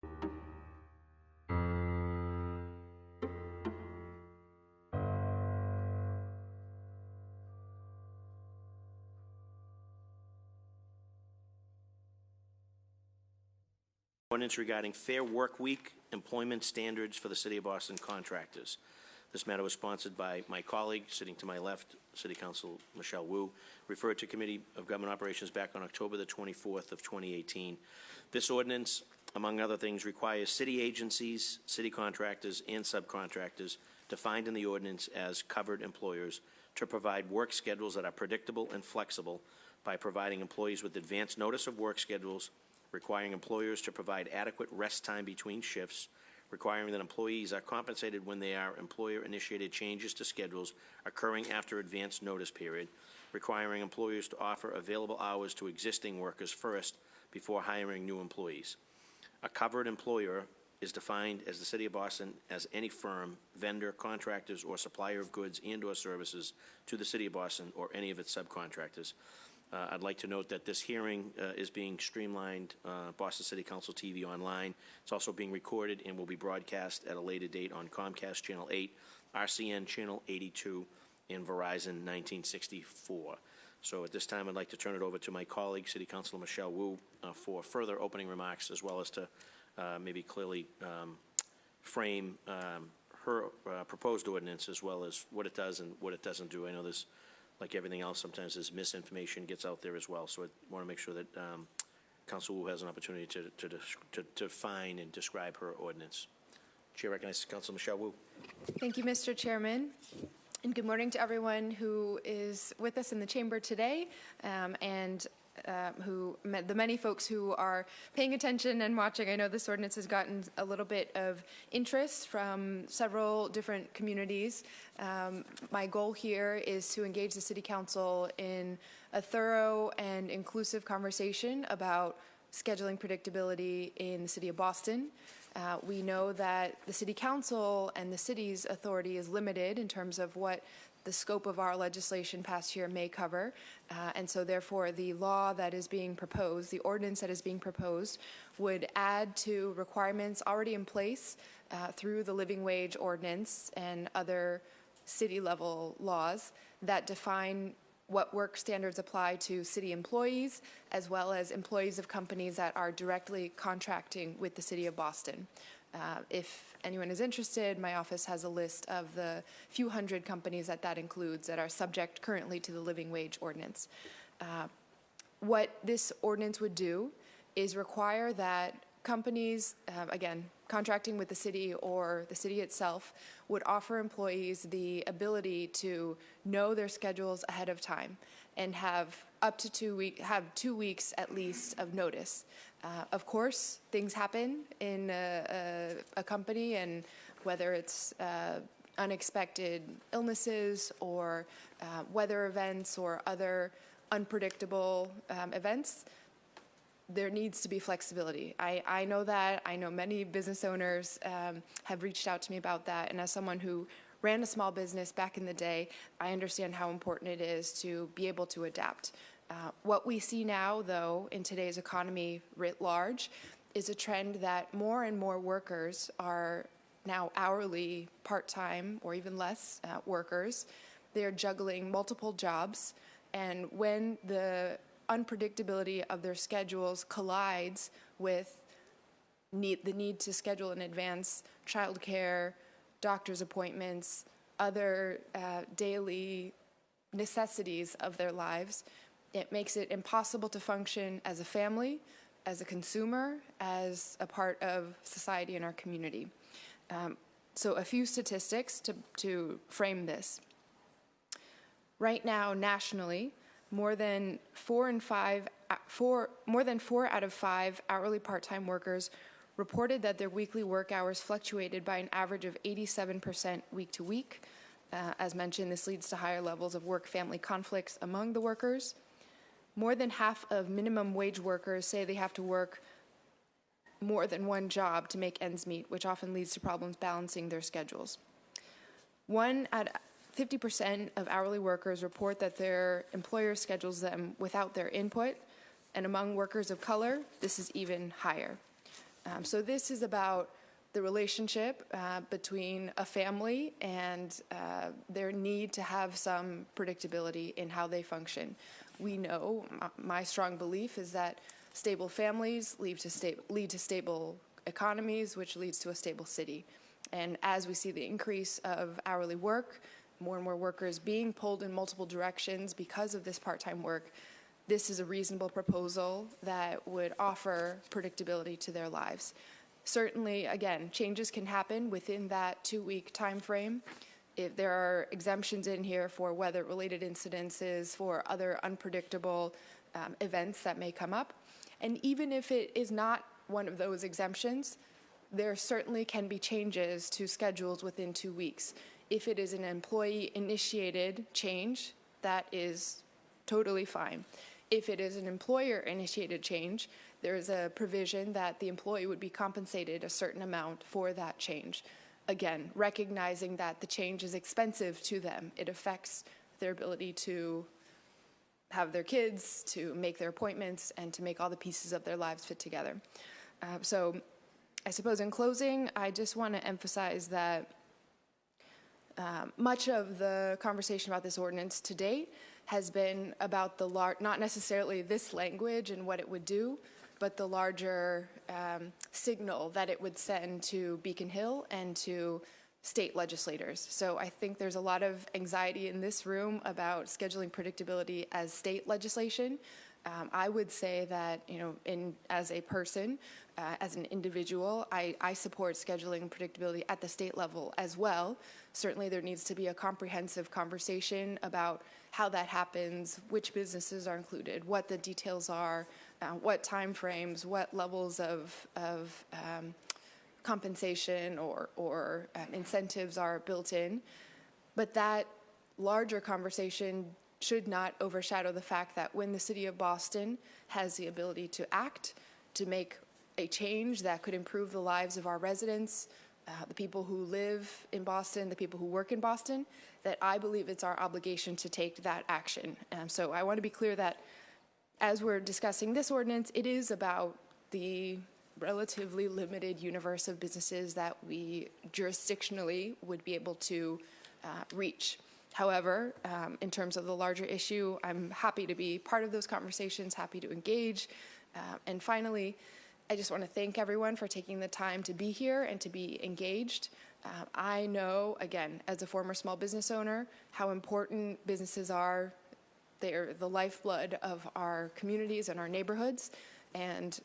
Ordinance regarding Fair Work Week employment standards for the City of Boston contractors. This matter was sponsored by my colleague, sitting to my left, City Council Michelle Wu, referred to Committee of Government Operations back on October the 24th of 2018. This ordinance, among other things, requires city agencies, city contractors, and subcontractors defined in the ordinance as covered employers to provide work schedules that are predictable and flexible by providing employees with advance notice of work schedules, requiring employers to provide adequate rest time between shifts, requiring that employees are compensated when there are employer-initiated changes to schedules occurring after advance notice period, requiring employers to offer available hours to existing workers first before hiring new employees. A covered employer is defined as the City of Boston as any firm, vendor, contractors, or supplier of goods and/or services to the City of Boston or any of its subcontractors. I'd like to note that this hearing is being streamlined, Boston City Council TV online. It's also being recorded and will be broadcast at a later date on Comcast Channel 8, RCN Channel 82, and Verizon 1964. So at this time, I'd like to turn it over to my colleague, City Councilor Michelle Wu, for further opening remarks, as well as to maybe clearly frame her proposed ordinance, as well as what it does and what it doesn't do. I know there's, like everything else, sometimes this misinformation gets out there as well. So I want to make sure that Council Wu has an opportunity to define and describe her ordinance. Chair recognizes Councilor Michelle Wu. Thank you, Mr. Chairman. And good morning to everyone who is with us in the chamber today, and the many folks who are paying attention and watching. I know this ordinance has gotten a little bit of interest from several different communities. My goal here is to engage the City Council in a thorough and inclusive conversation about scheduling predictability in the City of Boston. We know that the City Council and the city's authority is limited in terms of what the scope of our legislation passed here may cover, and so therefore the law that is being proposed, the ordinance that is being proposed, would add to requirements already in place through the living wage ordinance and other city level laws that define what work standards apply to city employees, as well as employees of companies that are directly contracting with the City of Boston. If anyone is interested, my office has a list of the few hundred companies that includes that are subject currently to the living wage ordinance. What this ordinance would do is require that companies, again, contracting with the city or the city itself, would offer employees the ability to know their schedules ahead of time and have up to 2 weeks at least of notice. Of course, things happen in a company, and whether it's unexpected illnesses or weather events or other unpredictable events, there needs to be flexibility. I know that. I know many business owners have reached out to me about that, and as someone who ran a small business back in the day, I understand how important it is to be able to adapt. What we see now, though, in today's economy writ large, is a trend that more and more workers are now hourly, part-time, or even less workers. They're juggling multiple jobs, and when the unpredictability of their schedules collides with the need to schedule in advance childcare, doctor's appointments, other daily necessities of their lives, it makes it impossible to function as a family, as a consumer, as a part of society in our community. So a few statistics to frame this. Right now, nationally, more than 4 out of 5 hourly part-time workers reported that their weekly work hours fluctuated by an average of 87% week to week. As mentioned, this leads to higher levels of work-family conflicts among the workers. More than half of minimum wage workers say they have to work more than one job to make ends meet, which often leads to problems balancing their schedules. 50% of hourly workers report that their employer schedules them without their input, and among workers of color, this is even higher. So this is about the relationship between a family and their need to have some predictability in how they function. We know, my strong belief is that stable families lead to stable economies, which leads to a stable city. And as we see the increase of hourly work, more and more workers being pulled in multiple directions because of this part-time work, this is a reasonable proposal that would offer predictability to their lives. Certainly, again, changes can happen within that 2-week time frame. If there are exemptions in here for weather-related incidences, for other unpredictable events that may come up. And even if it is not one of those exemptions, there certainly can be changes to schedules within 2 weeks. If it is an employee-initiated change, that is totally fine. If it is an employer-initiated change, there is a provision that the employee would be compensated a certain amount for that change. Again, recognizing that the change is expensive to them. It affects their ability to have their kids, to make their appointments, and to make all the pieces of their lives fit together. So I suppose in closing, I just want to emphasize that much of the conversation about this ordinance to date has been about the not necessarily this language and what it would do, but the larger signal that it would send to Beacon Hill and to state legislators. So I think there's a lot of anxiety in this room about scheduling predictability as state legislation. I would say that, as a person, as an individual, I support scheduling predictability at the state level as well. Certainly there needs to be a comprehensive conversation about how that happens, which businesses are included, what the details are, what time frames, what levels of compensation or incentives are built in. But that larger conversation should not overshadow the fact that when the city of Boston has the ability to act, to make a change that could improve the lives of our residents, the people who live in Boston, the people who work in Boston, that I believe it's our obligation to take that action. So I want to be clear that as we're discussing this ordinance, it is about the relatively limited universe of businesses that we jurisdictionally would be able to reach. However, in terms of the larger issue, I'm happy to be part of those conversations, happy to engage. And finally, I just want to thank everyone for taking the time to be here and to be engaged. I know, again, as a former small business owner, how important businesses are. They're the lifeblood of our communities and our neighborhoods. And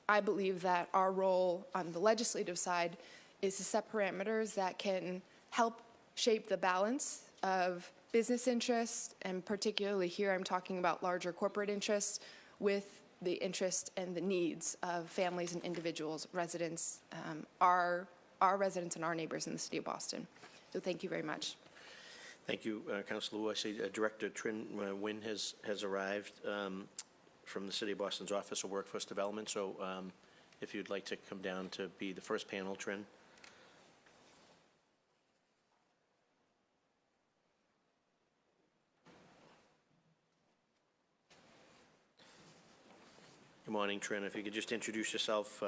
I believe that our role on the legislative side is to set parameters that can help shape the balance of business interests, and particularly here I'm talking about larger corporate interests, with the interest and the needs of families and individuals, residents, our residents and our neighbors in the city of Boston. So thank you very much. Thank you, Councilor Wu. I see Director Trin Nguyen has arrived from the City of Boston's Office of Workforce Development. So if you'd like to come down to be the first panel, Trin. Good morning, Trin. If you could just introduce yourself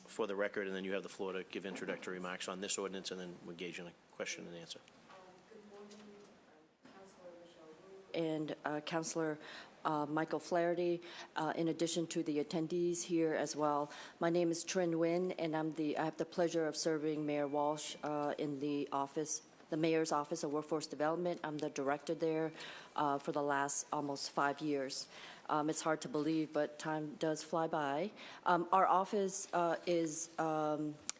for the record, and then you have the floor to give introductory remarks on this ordinance, and then we'll engage in a question and answer. Good morning, Councilor Michelle Wu and Councilor Michael Flaherty, in addition to the attendees here as well. My name is Trin Nguyen, and I have the pleasure of serving Mayor Walsh in the Mayor's Office of Workforce Development. I'm the director there for the last almost 5 years. It's hard to believe, but time does fly by. Our office is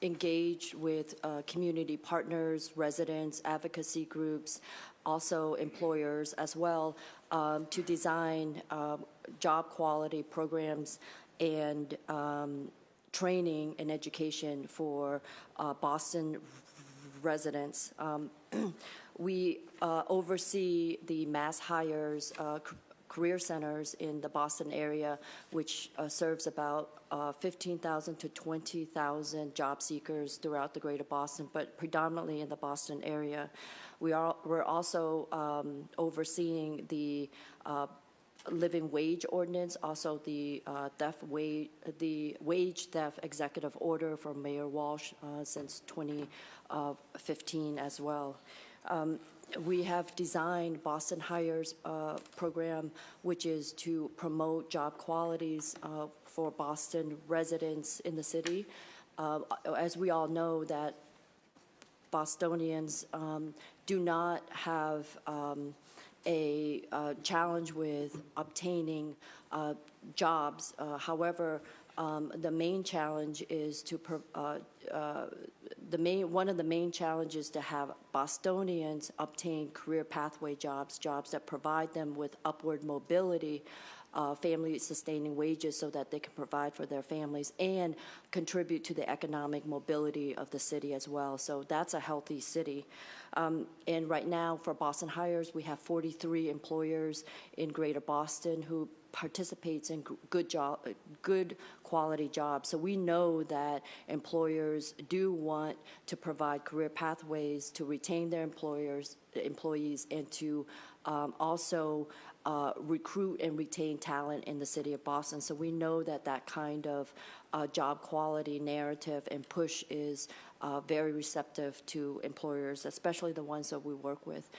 engaged with community partners, residents, advocacy groups, also employers as well, to design job quality programs and training and education for Boston residents. We oversee the mass hires career centers in the Boston area, which serves about 15,000 to 20,000 job seekers throughout the greater Boston, but predominantly in the Boston area. We're also overseeing the living wage ordinance, also the wage theft executive order from Mayor Walsh since 2015 as well. We have designed Boston Hires program, which is to promote job qualities for Boston residents in the city. As we all know, that Bostonians do not have a challenge with obtaining jobs. However, the main challenge is to one of the main challenges to have Bostonians obtain career pathway jobs that provide them with upward mobility, family-sustaining wages so that they can provide for their families and contribute to the economic mobility of the city as well. So that's a healthy city. And right now for Boston Hires, we have 43 employers in Greater Boston who participates in good quality jobs. So we know that employers do want to provide career pathways to retain their employees and to also recruit and retain talent in the city of Boston. So we know that that kind of job quality narrative and push is very receptive to employers, especially the ones that we work with.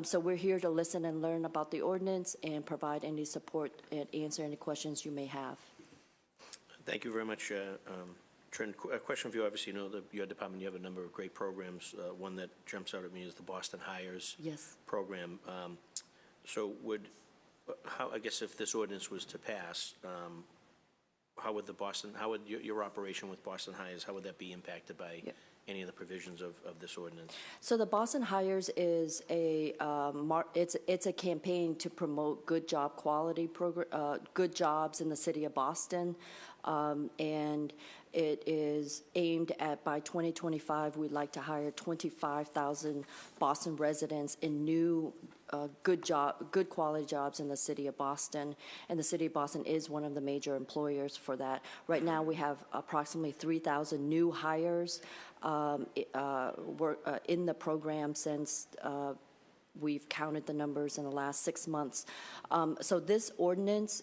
So we're here to listen and learn about the ordinance and provide any support and answer any questions you may have. Thank you very much, Trent. A question for you. Obviously, you know that your department, you have a number of great programs. One that jumps out at me is the Boston Hires program. So I guess if this ordinance was to pass, how would your operation with Boston Hires, how would that be impacted by any of the provisions of this ordinance? So the Boston Hires is it's a campaign to promote good job quality good jobs in the city of Boston, and it is aimed at, by 2025, we'd like to hire 25,000 Boston residents in new good quality jobs in the city of Boston, and the city of Boston is one of the major employers for that. Right now we have approximately 3,000 new hires in the program since we've counted the numbers in the last 6 months. So this ordinance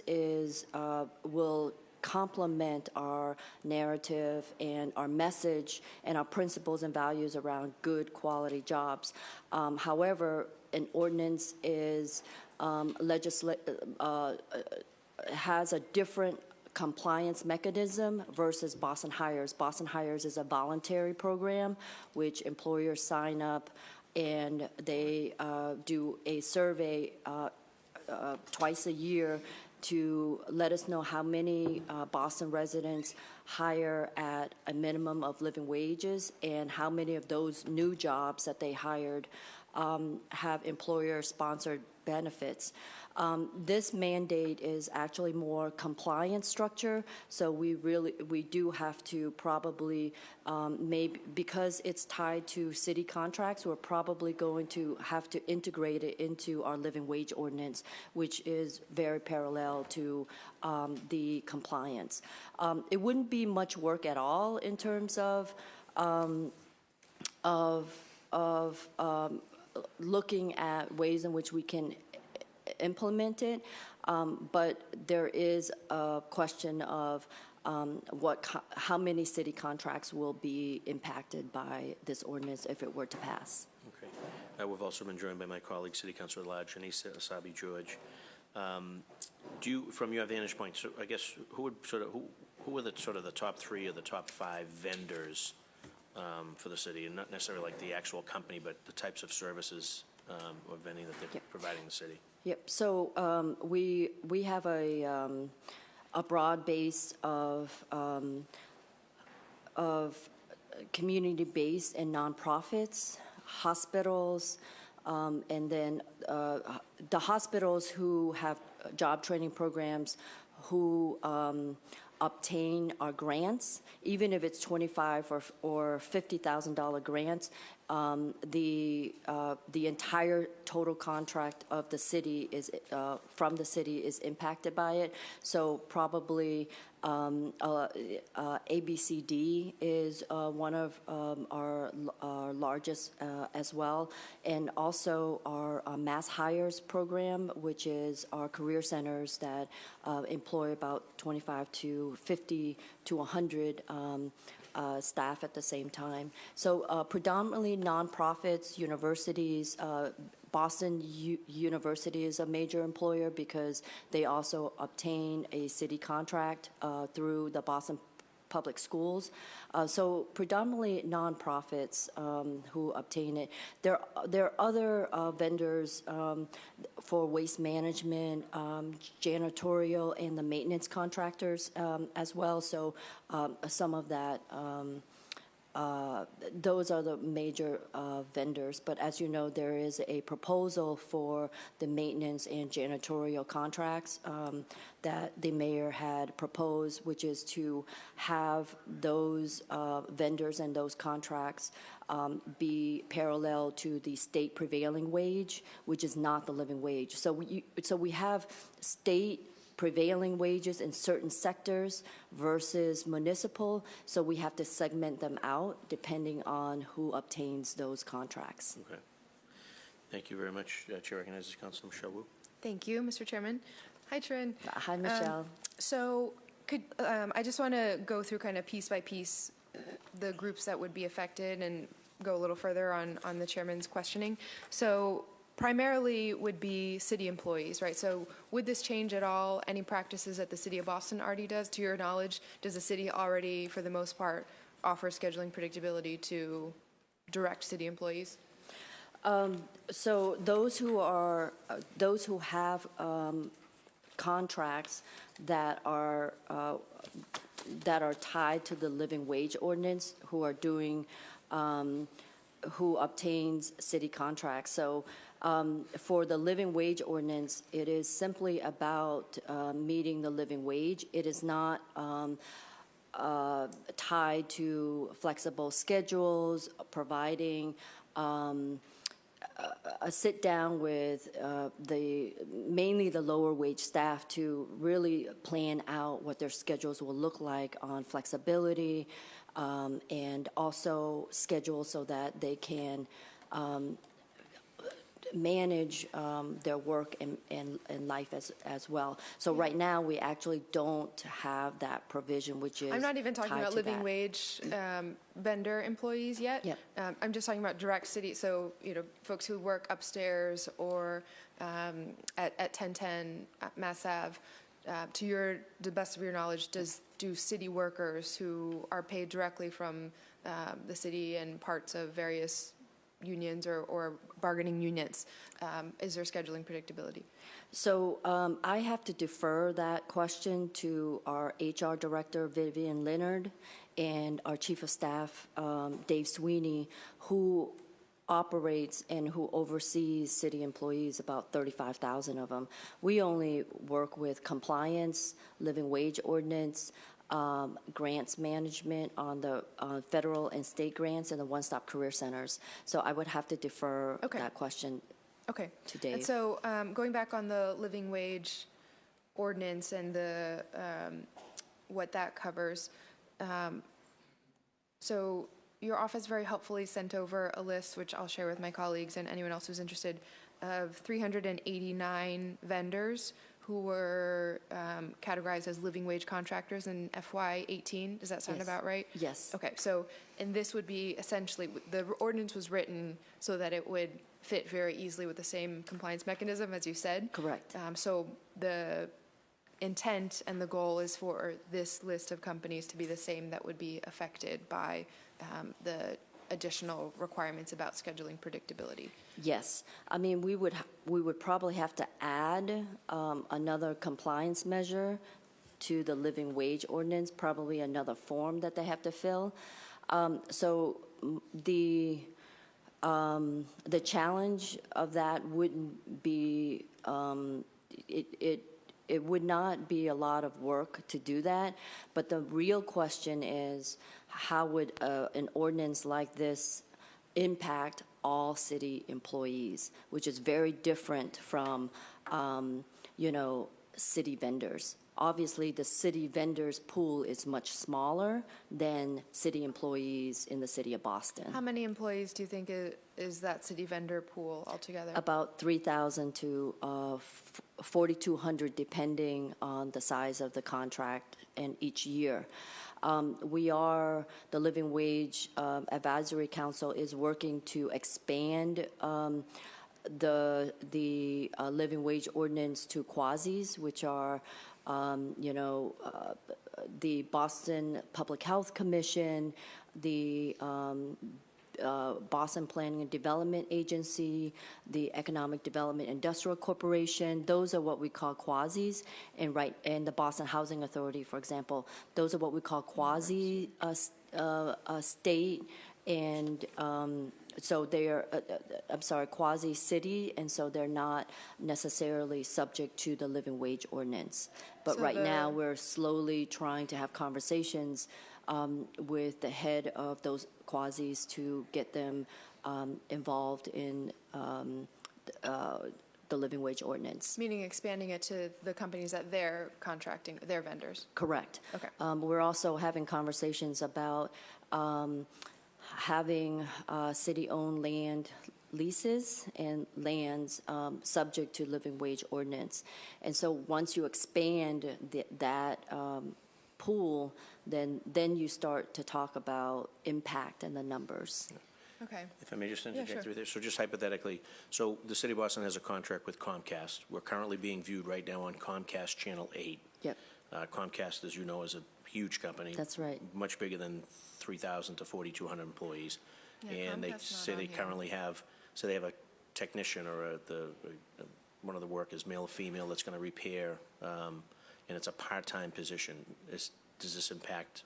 will complement our narrative and our message and our principles and values around good quality jobs. However, an ordinance is has a different compliance mechanism versus Boston Hires. Boston Hires is a voluntary program which employers sign up and they do a survey twice a year to let us know how many Boston residents hire at a minimum of living wages and how many of those new jobs that they hired have employer-sponsored benefits. This mandate is actually more compliance structure, so we do have to probably, maybe because it's tied to city contracts, we're probably going to have to integrate it into our living wage ordinance, which is very parallel to the compliance. It wouldn't be much work at all in terms of looking at ways in which we can implement it, but there is a question of how many city contracts will be impacted by this ordinance if it were to pass. Okay. We've also been joined by my colleague, City Councilor at Large, Janice Asabi George. Do you, from your vantage point, so I guess who are the top 3 or the top 5 vendors for the city, and not necessarily like the actual company, but the types of services or vending that they're providing the city? Yep. So we have a broad base of community-based and nonprofits, hospitals, and then the hospitals who have job training programs who obtain our grants, even if it's $25,000 or $50,000 grants. The entire total contract of the city is from the city is impacted by it. So probably ABCD is one of our largest as well, and also our mass hires program, which is our career centers that employ about 25 to 50 to 100 staff at the same time. So predominantly nonprofits, universities. Boston University is a major employer because they also obtain a city contract through the Boston Public Schools. So predominantly nonprofits who obtain it. There are other vendors for waste management, janitorial, and the maintenance contractors as well. So some of that. Those are the major vendors, but as you know, there is a proposal for the maintenance and janitorial contracts that the mayor had proposed, which is to have those vendors and those contracts be parallel to the state prevailing wage, which is not the living wage. So we have state prevailing wages in certain sectors versus municipal, so we have to segment them out depending on who obtains those contracts. Okay. Thank you very much. Chair recognizes Councilor Michelle Wu. Thank you, Mr. Chairman. Hi, Trin. Hi, Michelle. So I just want to go through kind of piece by piece the groups that would be affected and go a little further on the chairman's questioning. So primarily would be city employees, right? So would this change at all any practices that the city of Boston already does? To your knowledge, does the city already, for the most part, offer scheduling predictability to direct city employees? So those who have contracts that are tied to the living wage ordinance, who are doing, who obtains city contracts. So for the living wage ordinance, it is simply about meeting the living wage. It is not tied to flexible schedules, providing a sit down with mainly the lower wage staff to really plan out what their schedules will look like on flexibility, and also schedule so that they can manage their work and life as well. So right now we actually don't have that provision, which is I'm not even talking about living that. wage vendor employees yet. Yep. I'm just talking about direct city. So folks who work upstairs or at 1010 Mass Ave. To the best of your knowledge, do city workers who are paid directly from the city and parts of various unions or bargaining units, is there scheduling predictability? So I have to defer that question to our HR director, Vivian Leonard, and our chief of staff, Dave Sweeney, who operates and who oversees city employees, about 35,000 of them. We only work with compliance, living wage ordinance, grants management on the federal and state grants and the one-stop career centers. So I would have to defer that question to Dave. And so going back on the living wage ordinance and the what that covers, so your office very helpfully sent over a list, which I'll share with my colleagues and anyone else who's interested, of 389 vendors who were categorized as living wage contractors in FY18. Does that sound about right? Yes. Okay, so, and this would be essentially, the ordinance was written so that it would fit very easily with the same compliance mechanism, as you said. Correct. So the intent and the goal is for this list of companies to be the same that would be affected by the additional requirements about scheduling predictability. Yes, I mean we would probably have to add another compliance measure to the living wage ordinance, probably another form that they have to fill. So the challenge of that wouldn't be it would not be a lot of work to do that, but the real question is how would an ordinance like this impact all city employees, which is very different from, city vendors. obviously the city vendors pool is much smaller than city employees in the city of Boston. How many employees do you think is that city vendor pool altogether? About 3,000 to 4,200, depending on the size of the contract and each year. The Living Wage Advisory Council is working to expand the living wage ordinance to quasis, which are, the Boston Public Health Commission, the Boston Planning and Development Agency, the Economic Development Industrial Corporation. Those are what we call quasis, and the Boston Housing Authority, for example, those are what we call quasi state, and so they're quasi city, and so they're not necessarily subject to the living wage ordinance. But So right now we're slowly trying to have conversations with the head of those quasis to get them involved in the living wage ordinance. Meaning expanding it to the companies that they're contracting, their vendors. Correct. Okay. We're also having conversations about having city-owned land leases and lands subject to living wage ordinance. And so once you expand that pool, then you start to talk about impact and the numbers. Okay. If I may just interject sure. through there. So just hypothetically, so the City of Boston has a contract with Comcast. We're currently being viewed right now on Comcast Channel 8. Yep, Comcast, as you know, is a huge company. that's right. Much bigger than 3,000 to 4,200 employees. Yeah, And they Comcast's not say on they here. currently have, so they have a technician or one of the workers, male or female, that's going to repair, and it's a part-time position. Does this impact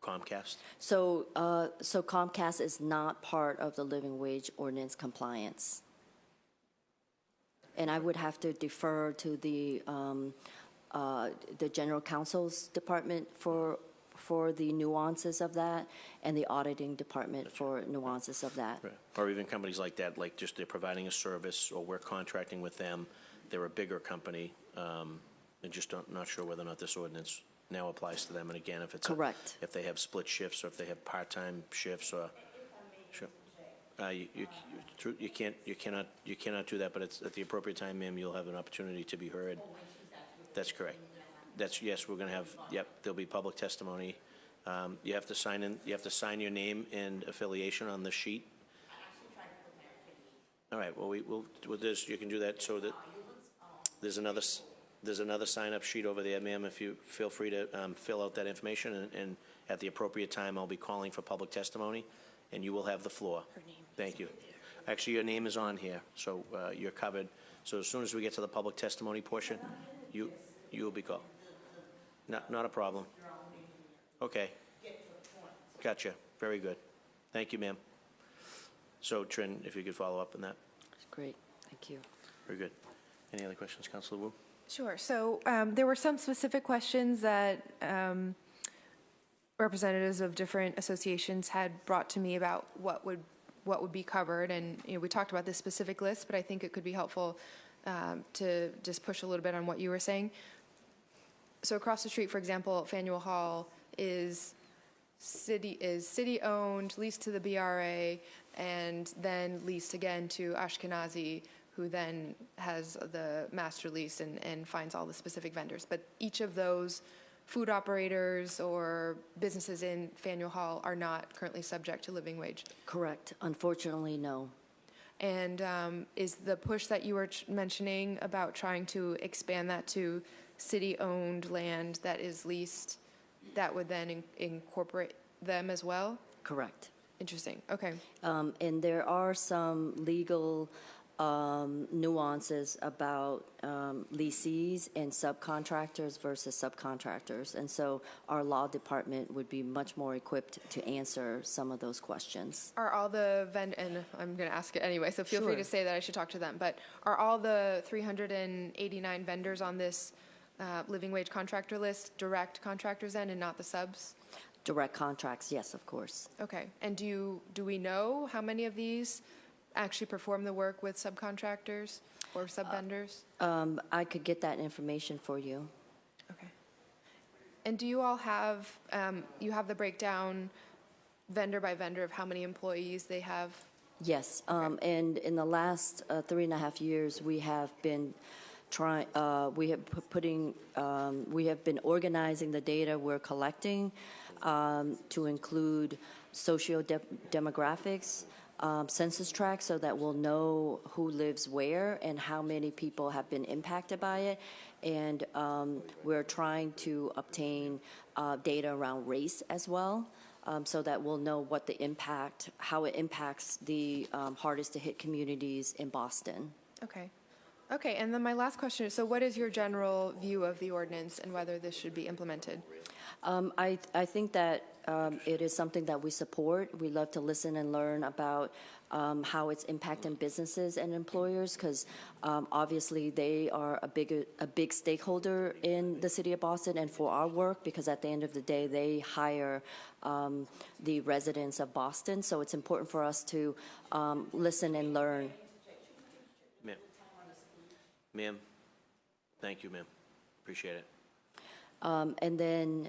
Comcast? So Comcast is not part of the living wage ordinance compliance. And I would have to defer to the general counsel's department for the nuances of that, and the auditing department for nuances of that. Right. Or even companies like that, like just they're providing a service, or we're contracting with them, they're a bigger company, and just not sure whether or not this ordinance now applies to them. And again, if it's Correct. if they have split shifts, or if they have part-time shifts, or sure. You cannot do that, but it's at the appropriate time, ma'am, you'll have an opportunity to be heard. That's correct. Yes, we're going to have, yep, there'll be public testimony. You have to sign your name and affiliation on the sheet. All right, well, you can do that, so that there's another sign-up sheet over there, ma'am, if you feel free to fill out that information, and at the appropriate time, I'll be calling for public testimony, and you will have the floor. Thank you. Actually, your name is on here, so you're covered. So as soon as we get to the public testimony portion, you will be called. Not a problem. Okay. Gotcha. Very good. Thank you, ma'am. So, Trin, if you could follow up on that. Great, thank you. Very good. Any other questions, Councilor Wu? Sure. So there were some specific questions that representatives of different associations had brought to me about what would be covered, and we talked about this specific list, but I think it could be helpful to just push a little bit on what you were saying. So across the street, for example, Faneuil Hall is city-owned, leased to the BRA, and then leased again to Ashkenazi, who then has the master lease and finds all the specific vendors. But each of those food operators or businesses in Faneuil Hall are not currently subject to living wage. Correct. Unfortunately, no. And is the push that you were mentioning about trying to expand that to city-owned land that is leased, that would then incorporate them as well? Correct. Interesting. Okay. And there are some legal nuances about lessees and subcontractors versus subcontractors. And so our law department would be much more equipped to answer some of those questions. Are all the and I'm going to ask it anyway, so feel free Sure. to say that I should talk to them, but are all the 389 vendors on this living wage contractor list direct contractors then and not the subs? Direct contracts, yes, of course. Okay. And do we know how many of these actually perform the work with subcontractors or sub-vendors? I could get that information for you. Okay. And do you all have, you have the breakdown vendor by vendor of how many employees they have? Yes, and in the last 3.5 years, we have been we have been organizing the data we're collecting to include socio-demographics, census tracts, so that we'll know who lives where and how many people have been impacted by it. And we're trying to obtain data around race as well, so that we'll know what the impact, how it impacts the hardest to hit communities in Boston. Okay. Okay, and then my last question is, so what is your general view of the ordinance and whether this should be implemented? I think that it is something that we support. We love to listen and learn about how it's impacting businesses and employers, because obviously they are a big stakeholder in the city of Boston and for our work, because at the end of the day they hire the residents of Boston. So it's important for us to listen and learn. Ma'am, thank you, ma'am. Appreciate it. And then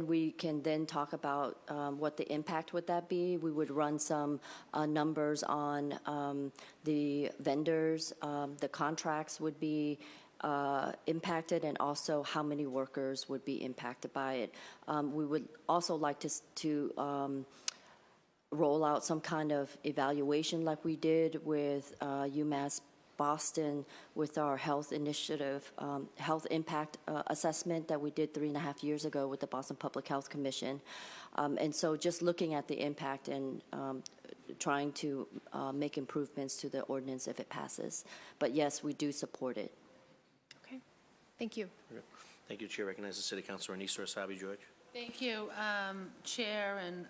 we can then talk about what the impact would that be. We would run some numbers on the vendors, the contracts would be impacted, and also how many workers would be impacted by it. We would also like to roll out some kind of evaluation like we did with UMass Boston with our health initiative, health impact assessment that we did 3.5 years ago with the Boston Public Health Commission. And so just looking at the impact and trying to make improvements to the ordinance if it passes. But yes, we do support it. Okay, thank you. Okay. Thank you, Chair. Recognize the City Councilor Anissa Asabi George. Thank you, Chair, and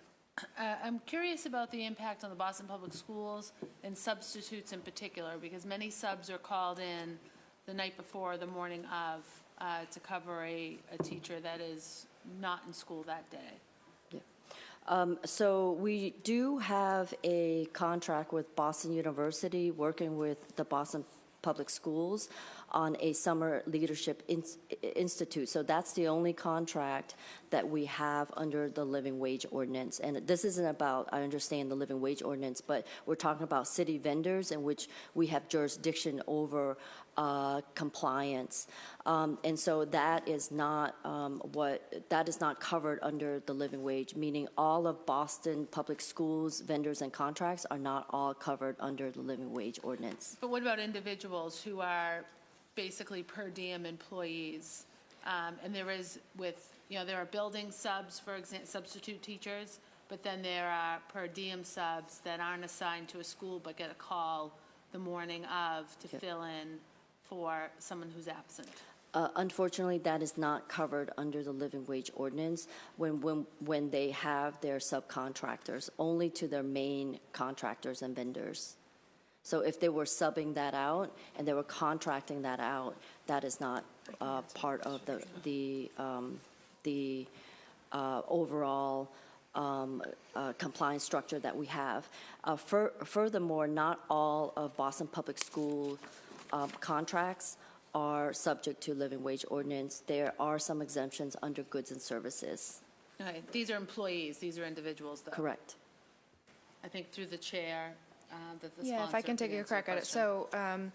I'm curious about the impact on the Boston Public Schools and substitutes in particular, because many subs are called in the night before or the morning of to cover a teacher that is not in school that day. Yeah. So we do have a contract with Boston University working with the Boston Public Schools on a summer leadership institute. So that's the only contract that we have under the living wage ordinance. And this isn't about, I understand, the living wage ordinance, but we're talking about city vendors in which we have jurisdiction over compliance. And so that is not that is not covered under the living wage, meaning all of Boston Public Schools vendors and contracts are not all covered under the living wage ordinance. But what about individuals who are basically per diem employees? And there is there are building subs, for example, substitute teachers, but then there are per diem subs that aren't assigned to a school but get a call the morning of to fill in for someone who's absent. Unfortunately, that is not covered under the living wage ordinance when they have their subcontractors, only to their main contractors and vendors. So if they were subbing that out and they were contracting that out, that is not part of the overall compliance structure that we have. Furthermore, not all of Boston Public School contracts are subject to living wage ordinance. There are some exemptions under goods and services. Okay, these are employees, these are individuals, though. Correct. I think through the chair, that the Yeah, if I sponsor can take a answer crack the at it. question. So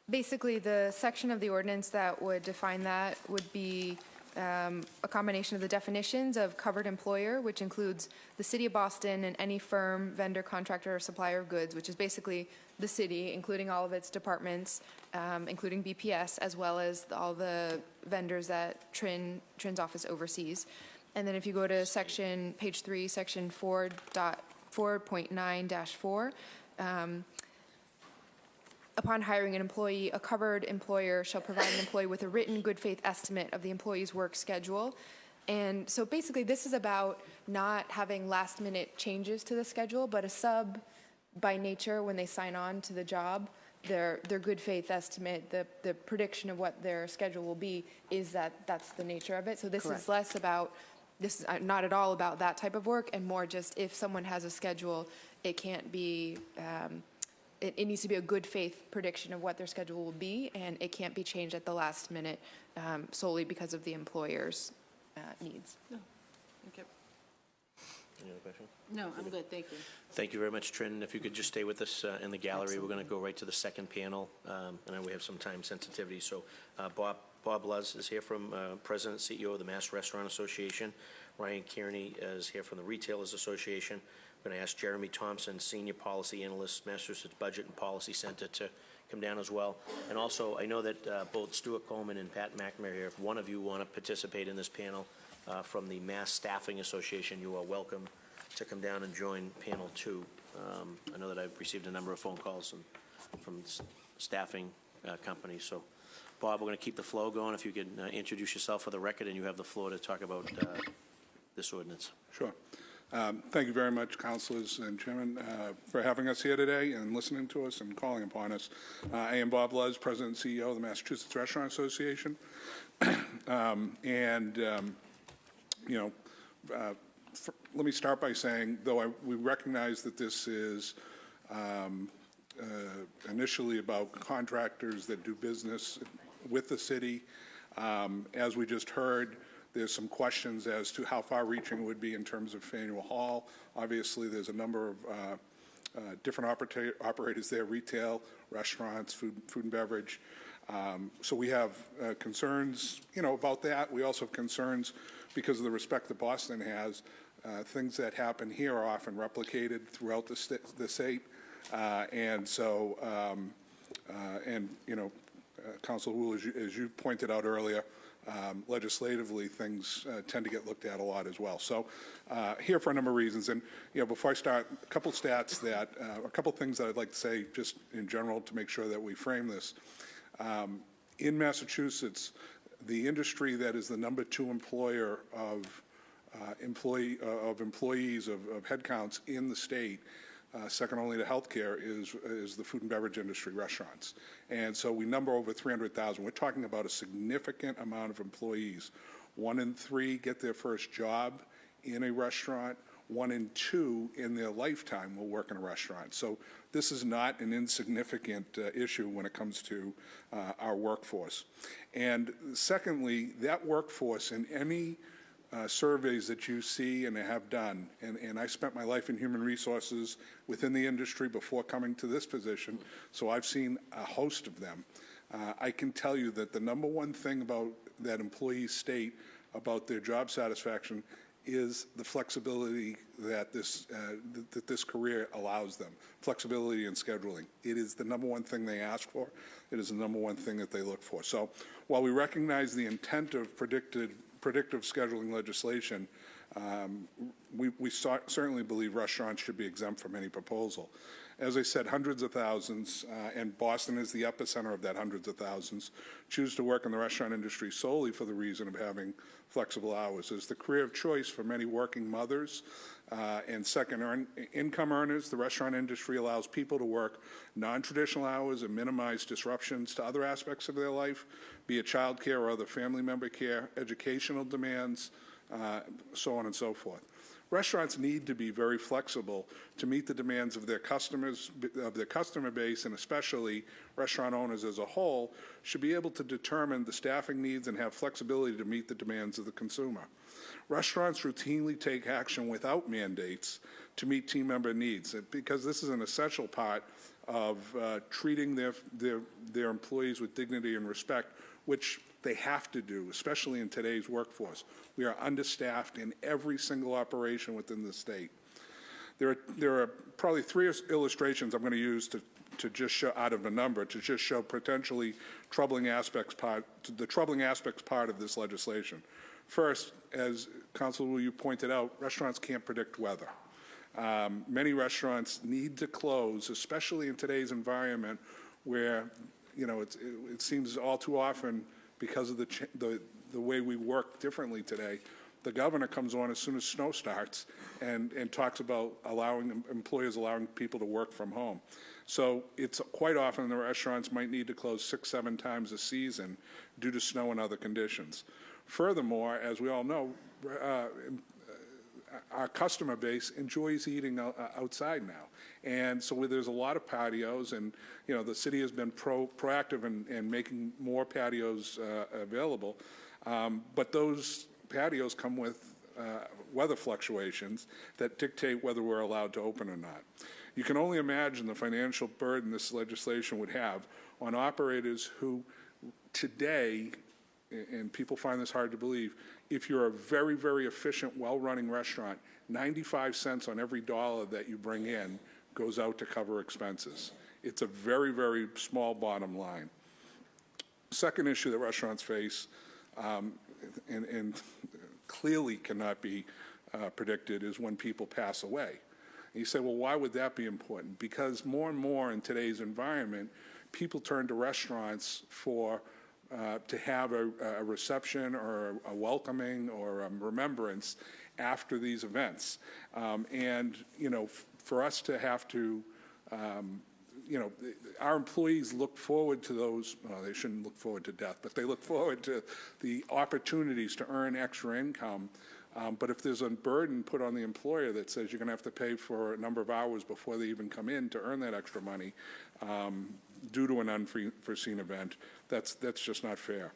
basically the section of the ordinance that would define that would be a combination of the definitions of covered employer, which includes the city of Boston and any firm, vendor, contractor, or supplier of goods, which is basically the city, including all of its departments, including BPS, as well as all the vendors that Trin's office oversees. And then if you go to page 3, section 4.9-4, upon hiring an employee, a covered employer shall provide an employee with a written good faith estimate of the employee's work schedule. And so basically this is about not having last minute changes to the schedule, but a sub by nature, when they sign on to the job, their good faith estimate, the prediction of what their schedule will be, is that's the nature of it. So this Correct. is less about, this is not at all about that type of work, and more just if someone has a schedule, it can't be it needs to be a good faith prediction of what their schedule will be, and it can't be changed at the last minute solely because of the employer's needs. Thank you. Any other questions? No, I'm good, thank you. Thank you very much, Trin. If you could just stay with us in the gallery, we're going to go right to the second panel. And then we have some time sensitivity. So Bob Luz is here from President, CEO of the Mass Restaurant Association. Ryan Kearney is here from the Retailers Association. We're going to ask Jeremy Thompson, Senior Policy Analyst, Massachusetts Budget and Policy Center, to come down as well. And also, I know that both Stuart Coleman and Pat McNamara here, if one of you want to participate in this panel from the Mass Staffing Association, you are welcome to come down and join panel 2. I know that I've received a number of phone calls from staffing companies. So, Bob, we're going to keep the flow going. If you could introduce yourself for the record, and you have the floor to talk about this ordinance. Sure. Thank you very much, councilors and chairman, for having us here today and listening to us and calling upon us. I am Bob Luz, President and CEO of the Massachusetts Restaurant Association. Let me start by saying, though we recognize that this is initially about contractors that do business with the city, as we just heard, there's some questions as to how far-reaching it would be in terms of Faneuil Hall. Obviously, there's a number of different operators there, retail, restaurants, food and beverage. So we have concerns, about that. We also have concerns because of the respect that Boston has. Things that happen here are often replicated throughout the state. Council Wu, as you pointed out earlier, legislatively, things tend to get looked at a lot as well. So here for a number of reasons. And, before I start, a couple stats that, a couple things that I'd like to say just in general to make sure that we frame this. In Massachusetts, the industry that is the number 2 employer of employees, of headcounts in the state, second only to healthcare, is the food and beverage industry, restaurants. And so we number over 300,000. We're talking about a significant amount of employees. 1 in 3 get their first job in a restaurant. 1 in 2 in their lifetime will work in a restaurant. So this is not an insignificant issue when it comes to our workforce. And secondly, that workforce in any surveys that you see and have done, and I spent my life in human resources within the industry before coming to this position, so I've seen a host of them. I can tell you that the number one thing about that employees state about their job satisfaction is the flexibility that this career allows them, flexibility in scheduling. It is the number one thing they ask for. It is the number one thing that they look for. So while we recognize the intent of predictive scheduling legislation, we certainly believe restaurants should be exempt from any proposal. As I said, hundreds of thousands, and Boston is the epicenter of that hundreds of thousands, choose to work in the restaurant industry solely for the reason of having flexible hours. It's the career of choice for many working mothers and second income earners. The restaurant industry allows people to work non-traditional hours and minimize disruptions to other aspects of their life, be it child care or other family member care, educational demands, so on and so forth. Restaurants need to be very flexible to meet the demands of their customers, of their customer base, and especially restaurant owners as a whole should be able to determine the staffing needs and have flexibility to meet the demands of the consumer. Restaurants routinely take action without mandates to meet team member needs because this is an essential part of treating their employees with dignity and respect, which they have to do, especially in today's workforce. We are understaffed in every single operation within the state. There are probably 3 illustrations I'm going to use to just show, out of a number, to just show potentially troubling aspects part of this legislation. First, as Councilor Wu, you pointed out, restaurants can't predict weather. Many restaurants need to close, especially in today's environment where, it seems all too often because of the way we work differently today, the governor comes on as soon as snow starts and talks about employers allowing people to work from home. So it's quite often the restaurants might need to close 6-7 times a season due to snow and other conditions. Furthermore, as we all know, our customer base enjoys eating outside now. And so there's a lot of patios, and, you know, the city has been proactive in making more patios available. But those patios come with weather fluctuations that dictate whether we're allowed to open or not. You can only imagine the financial burden this legislation would have on operators who today, and people find this hard to believe, if you're a very, very efficient, well-running restaurant, 95 cents on every dollar that you bring in goes out to cover expenses. It's a very, very small bottom line. Second issue that restaurants face, and clearly cannot be predicted, is when people pass away. And you say, well, why would that be important? Because more and more in today's environment, people turn to restaurants for to have a reception or a welcoming or a remembrance after these events. And, you know, for us to have to, you know, our employees look forward to those, well, they shouldn't look forward to death, but they look forward to the opportunities to earn extra income. But if there's a burden put on the employer that says you're going to have to pay for a number of hours before they even come in to earn that extra money, due to an unforeseen event, that's just not fair.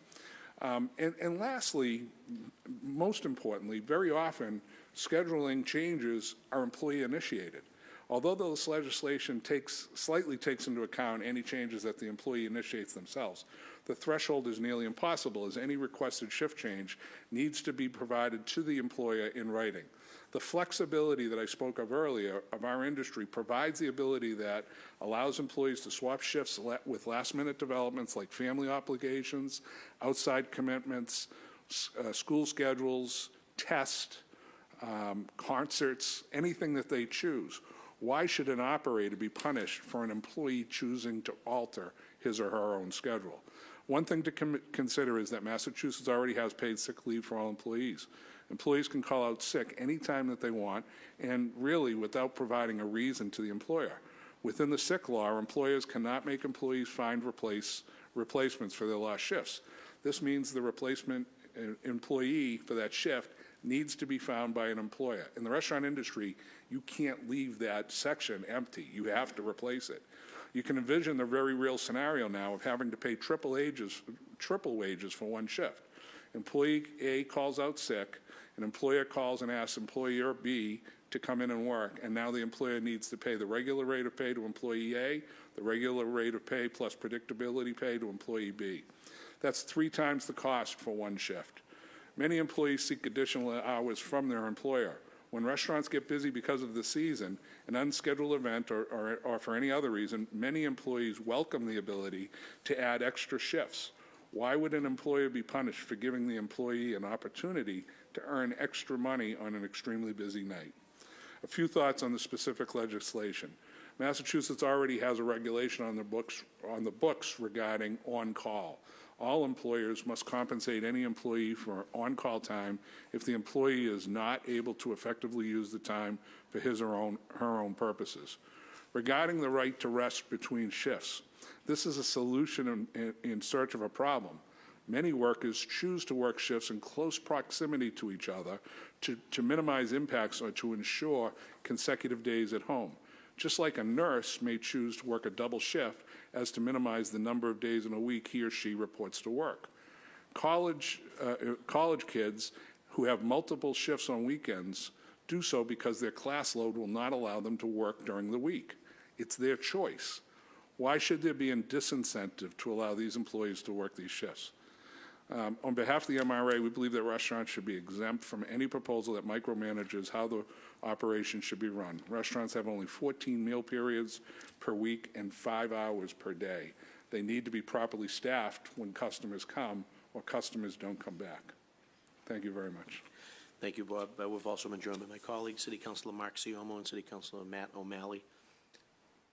And lastly, most importantly, very often scheduling changes are employee initiated. Although this legislation slightly takes into account any changes that the employee initiates themselves, the threshold is nearly impossible, as any requested shift change needs to be provided to the employer in writing. The flexibility that I spoke of earlier of our industry provides the ability that allows employees to swap shifts with last-minute developments like family obligations, outside commitments, school schedules, tests, concerts, anything that they choose. Why should an operator be punished for an employee choosing to alter his or her own schedule? One thing to consider is that Massachusetts already has paid sick leave for all employees. Employees can call out sick anytime that they want, and really without providing a reason to the employer. Within the sick law, employers cannot make employees find replacements for their lost shifts. This means the replacement employee for that shift needs to be found by an employer. In the restaurant industry, you can't leave that section empty. You have to replace it. You can envision the very real scenario now of having to pay triple wages for one shift. Employee A calls out sick, an employer calls and asks employer B to come in and work, and now the employer needs to pay the regular rate of pay to employee A, the regular rate of pay plus predictability pay to employee B. That's 3 times the cost for one shift. Many employees seek additional hours from their employer. When restaurants get busy because of the season, an unscheduled event, or for any other reason, many employees welcome the ability to add extra shifts. Why would an employer be punished for giving the employee an opportunity to earn extra money on an extremely busy night? A few thoughts on the specific legislation. Massachusetts already has a regulation on the books regarding on-call. All employers must compensate any employee for on-call time if the employee is not able to effectively use the time for his or her own purposes. Regarding the right to rest between shifts, this is a solution in search of a problem. Many workers choose to work shifts in close proximity to each other to minimize impacts or to ensure consecutive days at home. Just like a nurse may choose to work a double shift as to minimize the number of days in a week he or she reports to work. College kids who have multiple shifts on weekends do so because their class load will not allow them to work during the week. It's their choice. Why should there be a disincentive to allow these employees to work these shifts? On behalf of the MRA, we believe that restaurants should be exempt from any proposal that micromanages how the operation should be run. Restaurants have only 14 meal periods per week and 5 hours per day. They need to be properly staffed when customers come or customers don't come back. Thank you very much. Thank you, Bob. We've also been joined by my colleagues, City Councilor Mark Siomo and City Councilor Matt O'Malley.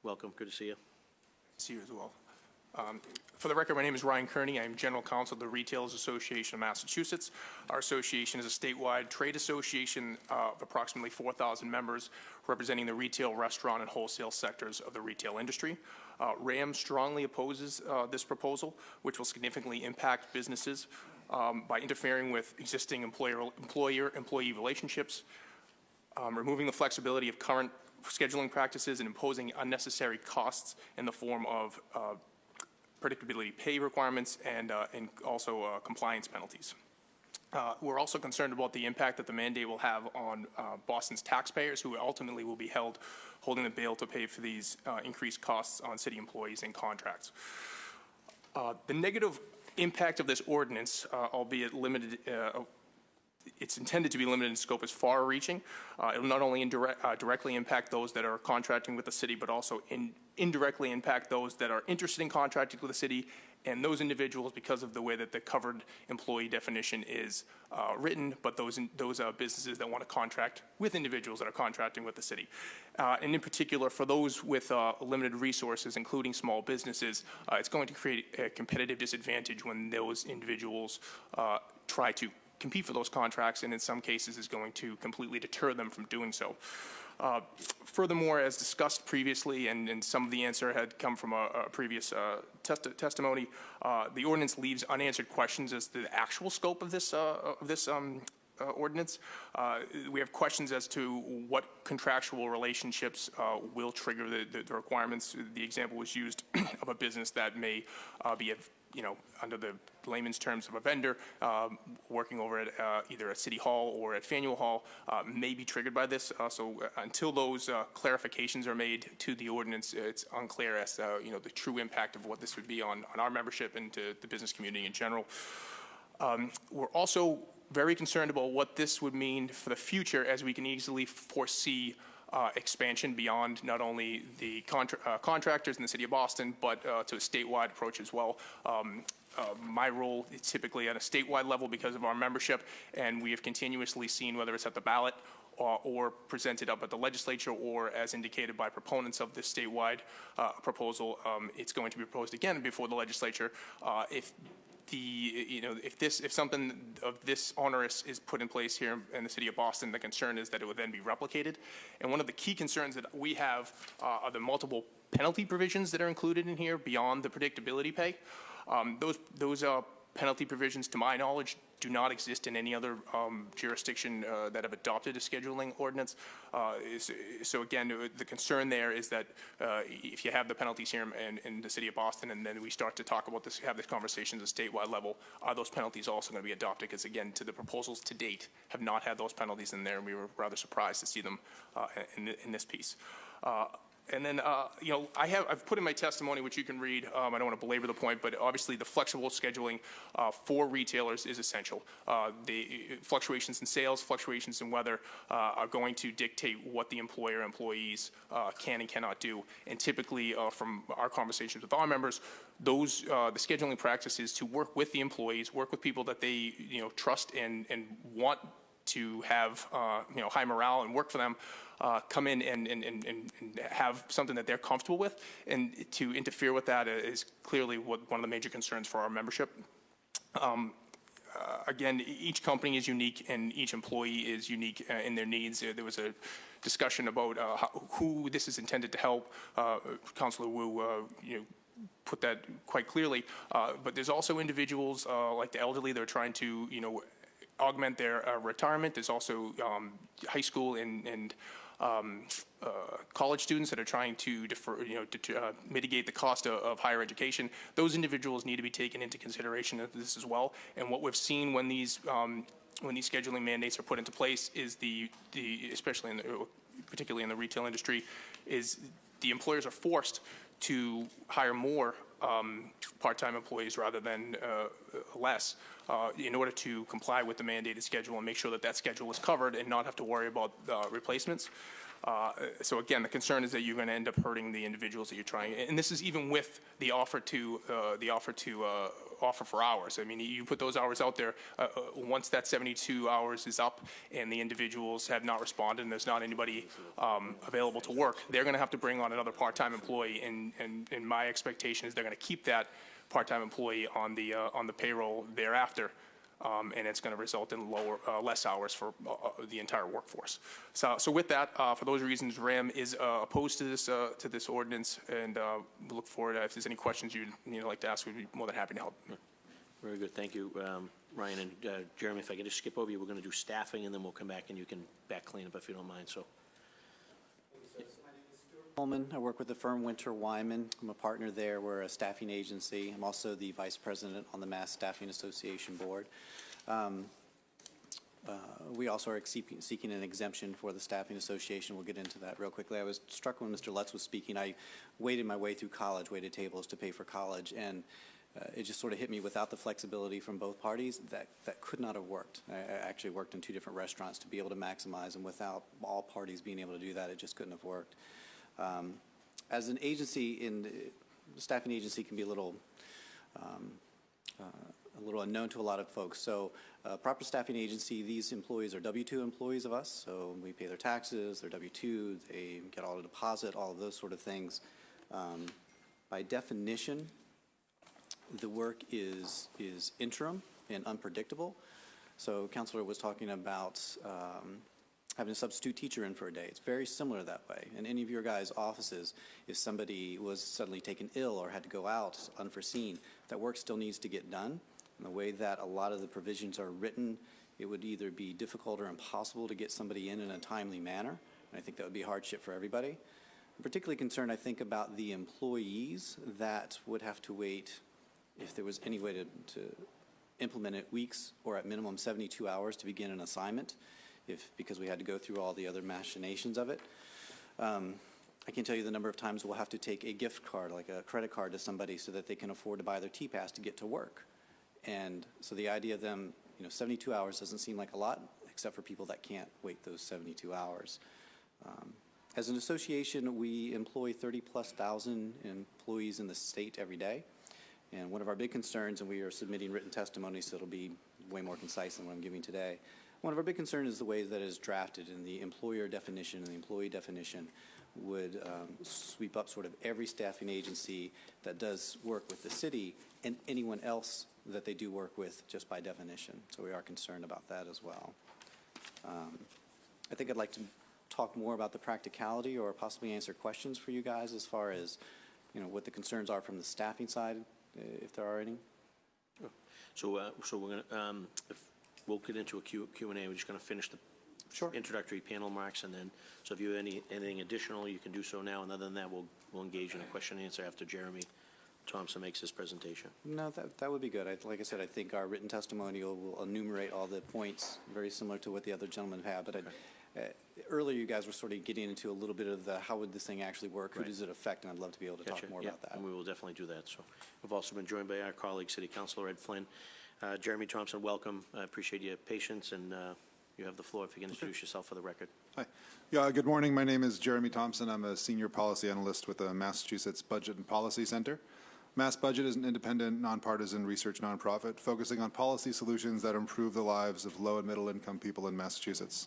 Welcome. Good to see you. See you as well. For the record, my name is Ryan Kearney. I am General Counsel of the Retailers Association of Massachusetts. Our association is a statewide trade association of approximately 4,000 members representing the retail, restaurant, and wholesale sectors of the retail industry. RAM strongly opposes this proposal, which will significantly impact businesses by interfering with existing employer-employee relationships, removing the flexibility of current scheduling practices and imposing unnecessary costs in the form of predictability pay requirements and also compliance penalties. We're also concerned about the impact that the mandate will have on Boston's taxpayers, who ultimately will be holding the bill to pay for these increased costs on city employees and contracts. The negative impact of this ordinance, albeit limited, it's intended to be limited in scope, is far-reaching. It will not only directly impact those that are contracting with the city, but also indirectly impact those that are interested in contracting with the city and those individuals because of the way that the covered employee definition is written, but those businesses that want to contract with individuals that are contracting with the city. And in particular, for those with limited resources, including small businesses, it's going to create a competitive disadvantage when those individuals try to compete for those contracts, and in some cases is going to completely deter them from doing so. Furthermore, as discussed previously, and some of the answer had come from a previous testimony, the ordinance leaves unanswered questions as to the actual scope of this ordinance. We have questions as to what contractual relationships will trigger the requirements. The example was used of a business that may be under the layman's terms of a vendor working over at either at City Hall or at Faneuil Hall may be triggered by this. So until those clarifications are made to the ordinance, it's unclear as to the true impact of what this would be on our membership and to the business community in general. We're also very concerned about what this would mean for the future, as we can easily foresee expansion beyond not only the contractors in the city of Boston, but to a statewide approach as well. My role is typically at a statewide level because of our membership, and we have continuously seen, whether it's at the ballot or presented up at the legislature, or as indicated by proponents of this statewide proposal, it's going to be proposed again before the legislature. If something of this onerous is put in place here in the city of Boston, the concern is that it would then be replicated. And one of the key concerns that we have are the multiple penalty provisions that are included in here beyond the predictability pay. Those penalty provisions, to my knowledge, do not exist in any other jurisdiction that have adopted a scheduling ordinance. So again, the concern there is that if you have the penalties here in the city of Boston, and then we start to talk about this, have this conversation at a statewide level, are those penalties also going to be adopted? Because again, the proposals to date have not had those penalties in there, and we were rather surprised to see them in this piece. And then, I've put in my testimony, which you can read. I don't want to belabor the point, but obviously the flexible scheduling for retailers is essential. The fluctuations in sales, fluctuations in weather are going to dictate what the employees can and cannot do. And typically, from our conversations with our members, the scheduling practice is to work with the employees, work with people that they trust and want to have high morale and work for them. Come in and have something that they're comfortable with, and to interfere with that is clearly one of the major concerns for our membership. Again, each company is unique and each employee is unique in their needs. There was a discussion about who this is intended to help. Councilor Wu put that quite clearly, but there's also individuals like the elderly that are trying to augment their retirement. There's also high school and college students that are trying to mitigate the cost of higher education. Those individuals need to be taken into consideration of this as well. And what we've seen when these scheduling mandates are put into place is especially particularly in the retail industry, is the employers are forced to hire more part-time employees rather than less in order to comply with the mandated schedule and make sure that schedule is covered and not have to worry about replacements. So again, the concern is that you're going to end up hurting the individuals that you're trying, and this is even with the offer for hours. I mean, you put those hours out there. Once that 72 hours is up and the individuals have not responded and there's not anybody available to work, they're going to have to bring on another part-time employee. And my expectation is they're going to keep that part-time employee on the payroll thereafter. And it's going to result in less hours for the entire workforce. So with that, for those reasons, RAM is opposed to this ordinance, and we look forward. If there's any questions you'd like to ask, we'd be more than happy to help. Very good, thank you. Ryan and Jeremy, if I could just skip over you, we're going to do staffing, and then we'll come back and you can back clean up if you don't mind, so. Coleman. I work with the firm Winter Wyman. I'm a partner there. We're a staffing agency. I'm also the vice president on the Mass Staffing Association board. We also are seeking an exemption for the Staffing Association. We'll get into that real quickly. I was struck when Mr. Lutz was speaking. I waited my way through college, waited tables to pay for college, and it just sort of hit me, without the flexibility from both parties, that could not have worked. I actually worked in 2 different restaurants to be able to maximize, and without all parties being able to do that, it just couldn't have worked. As an agency, the staffing agency can be a little unknown to a lot of folks. So proper staffing agency, these employees are W-2 employees of us, so we pay their taxes, their W-2, they get all the deposit, all of those sort of things. By definition, the work is interim and unpredictable. So Councilor was talking about having a substitute teacher in for a day. It's very similar that way. In any of your guys' offices, if somebody was suddenly taken ill or had to go out unforeseen, that work still needs to get done. And the way that a lot of the provisions are written, it would either be difficult or impossible to get somebody in a timely manner. And I think that would be a hardship for everybody. I'm particularly concerned, I think, about the employees that would have to wait, if there was any way to implement it, weeks or at minimum 72 hours to begin an assignment, because we had to go through all the other machinations of it. I can tell you the number of times we'll have to take a gift card, like a credit card, to somebody so that they can afford to buy their T-Pass to get to work. And so the idea of them, 72 hours doesn't seem like a lot, except for people that can't wait those 72 hours. As an association, we employ 30,000+ employees in the state every day. And one of our big concerns, and we are submitting written testimony, so it'll be way more concise than what I'm giving today. One of our big concerns is the way that it is drafted, and the employer definition and the employee definition would sweep up sort of every staffing agency that does work with the city and anyone else that they do work with just by definition. So we are concerned about that as well. I think I'd like to talk more about the practicality or possibly answer questions for you guys as far as what the concerns are from the staffing side, if there are any. So we're going to, we'll get into a Q&A. We're just going to finish the introductory panel marks, and then, so if you have anything additional, you can do so now, and other than that, we'll engage in a question and answer after Jeremy Thompson makes his presentation. No, that would be good. Like I said, I think our written testimonial will enumerate all the points, very similar to what the other gentlemen have. But earlier, you guys were sort of getting into a little bit of how would this thing actually work, who does it affect, and I'd love to be able to talk more about that. And we will definitely do that. So we've also been joined by our colleague, City Councilor Ed Flynn. Jeremy Thompson, welcome. I appreciate your patience, and you have the floor if you can introduce yourself for the record. Hi. Yeah, good morning. My name is Jeremy Thompson. I'm a senior policy analyst with the Massachusetts Budget and Policy Center. Mass Budget is an independent, nonpartisan research nonprofit focusing on policy solutions that improve the lives of low and middle income people in Massachusetts.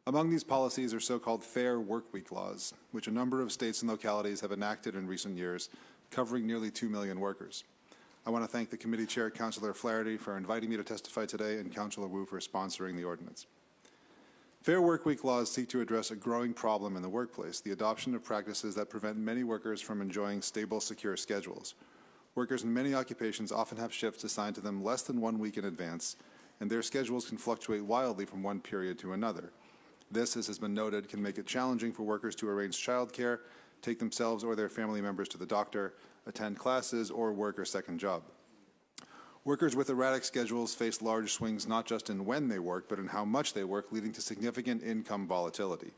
Among these policies are so-called fair workweek laws, which a number of states and localities have enacted in recent years, covering nearly 2 million workers. I want to thank the committee chair, Councilor Flaherty, for inviting me to testify today, and Councilor Wu for sponsoring the ordinance. Fair workweek laws seek to address a growing problem in the workplace, the adoption of practices that prevent many workers from enjoying stable, secure schedules. Workers in many occupations often have shifts assigned to them less than 1 week in advance, and their schedules can fluctuate wildly from one period to another. This, as has been noted, can make it challenging for workers to arrange childcare, take themselves or their family members to the doctor, attend classes, or work a second job. Workers with erratic schedules face large swings not just in when they work, but in how much they work, leading to significant income volatility.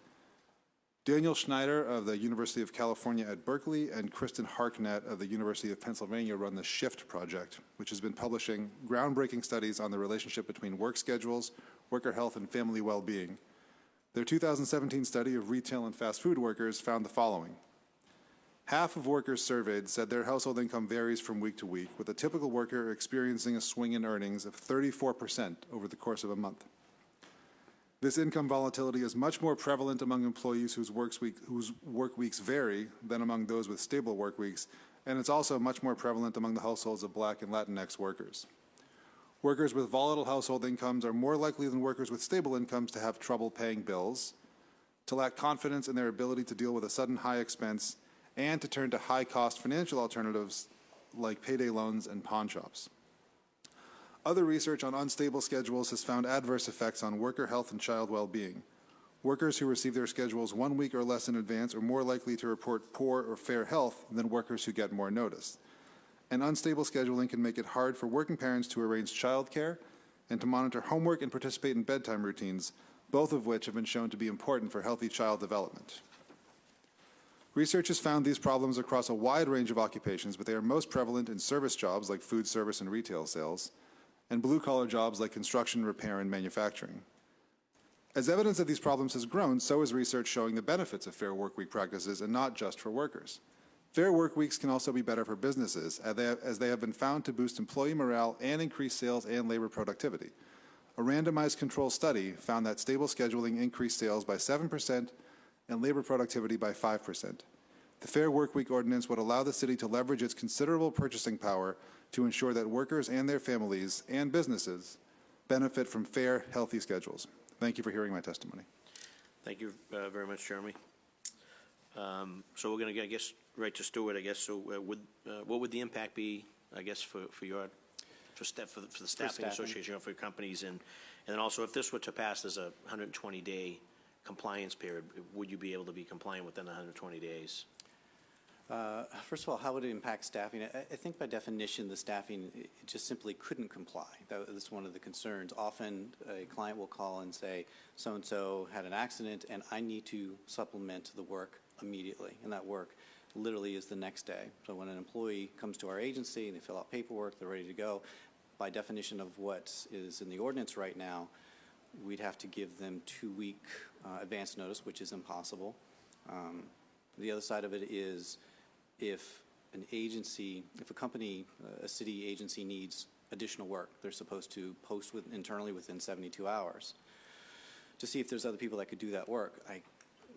Daniel Schneider of the University of California at Berkeley and Kristen Harknett of the University of Pennsylvania run the SHIFT project, which has been publishing groundbreaking studies on the relationship between work schedules, worker health, and family well-being. Their 2017 study of retail and fast food workers found the following. Half of workers surveyed said their household income varies from week to week, with a typical worker experiencing a swing in earnings of 34% over the course of a month. This income volatility is much more prevalent among employees whose work weeks vary than among those with stable work weeks, and it's also much more prevalent among the households of Black and Latinx workers. Workers with volatile household incomes are more likely than workers with stable incomes to have trouble paying bills, to lack confidence in their ability to deal with a sudden high expense, and to turn to high-cost financial alternatives like payday loans and pawn shops. Other research on unstable schedules has found adverse effects on worker health and child well-being. Workers who receive their schedules 1 week or less in advance are more likely to report poor or fair health than workers who get more notice. And unstable scheduling can make it hard for working parents to arrange childcare and to monitor homework and participate in bedtime routines, both of which have been shown to be important for healthy child development. Research has found these problems across a wide range of occupations, but they are most prevalent in service jobs like food service and retail sales, and blue-collar jobs like construction, repair, and manufacturing. As evidence of these problems has grown, so is research showing the benefits of fair workweek practices, and not just for workers. Fair work weeks can also be better for businesses, as they have been found to boost employee morale and increase sales and labor productivity. A randomized control study found that stable scheduling increased sales by 7% and labor productivity by 5%. The Fair Workweek Ordinance would allow the city to leverage its considerable purchasing power to ensure that workers and their families and businesses benefit from fair, healthy schedules. Thank you for hearing my testimony. Thank you very much, Jeremy. So we're going to, I guess, right to Stuart, I guess. So what would the impact be, I guess, for the staffing association, for your companies? And then also, if this were to pass, there's a 120-day compliance period. Would you be able to be compliant within 120 days? First of all, how would it impact staffing? I think by definition, the staffing it just simply couldn't comply. That's one of the concerns. Often a client will call and say, so-and-so had an accident and I need to supplement the work immediately. And that work literally is the next day. So when an employee comes to our agency and they fill out paperwork, they're ready to go, by definition of what is in the ordinance right now, we'd have to give them 2-week advance notice, which is impossible. The other side of it is if a company, a city agency needs additional work, they're supposed to post internally within 72 hours to see if there's other people that could do that work. I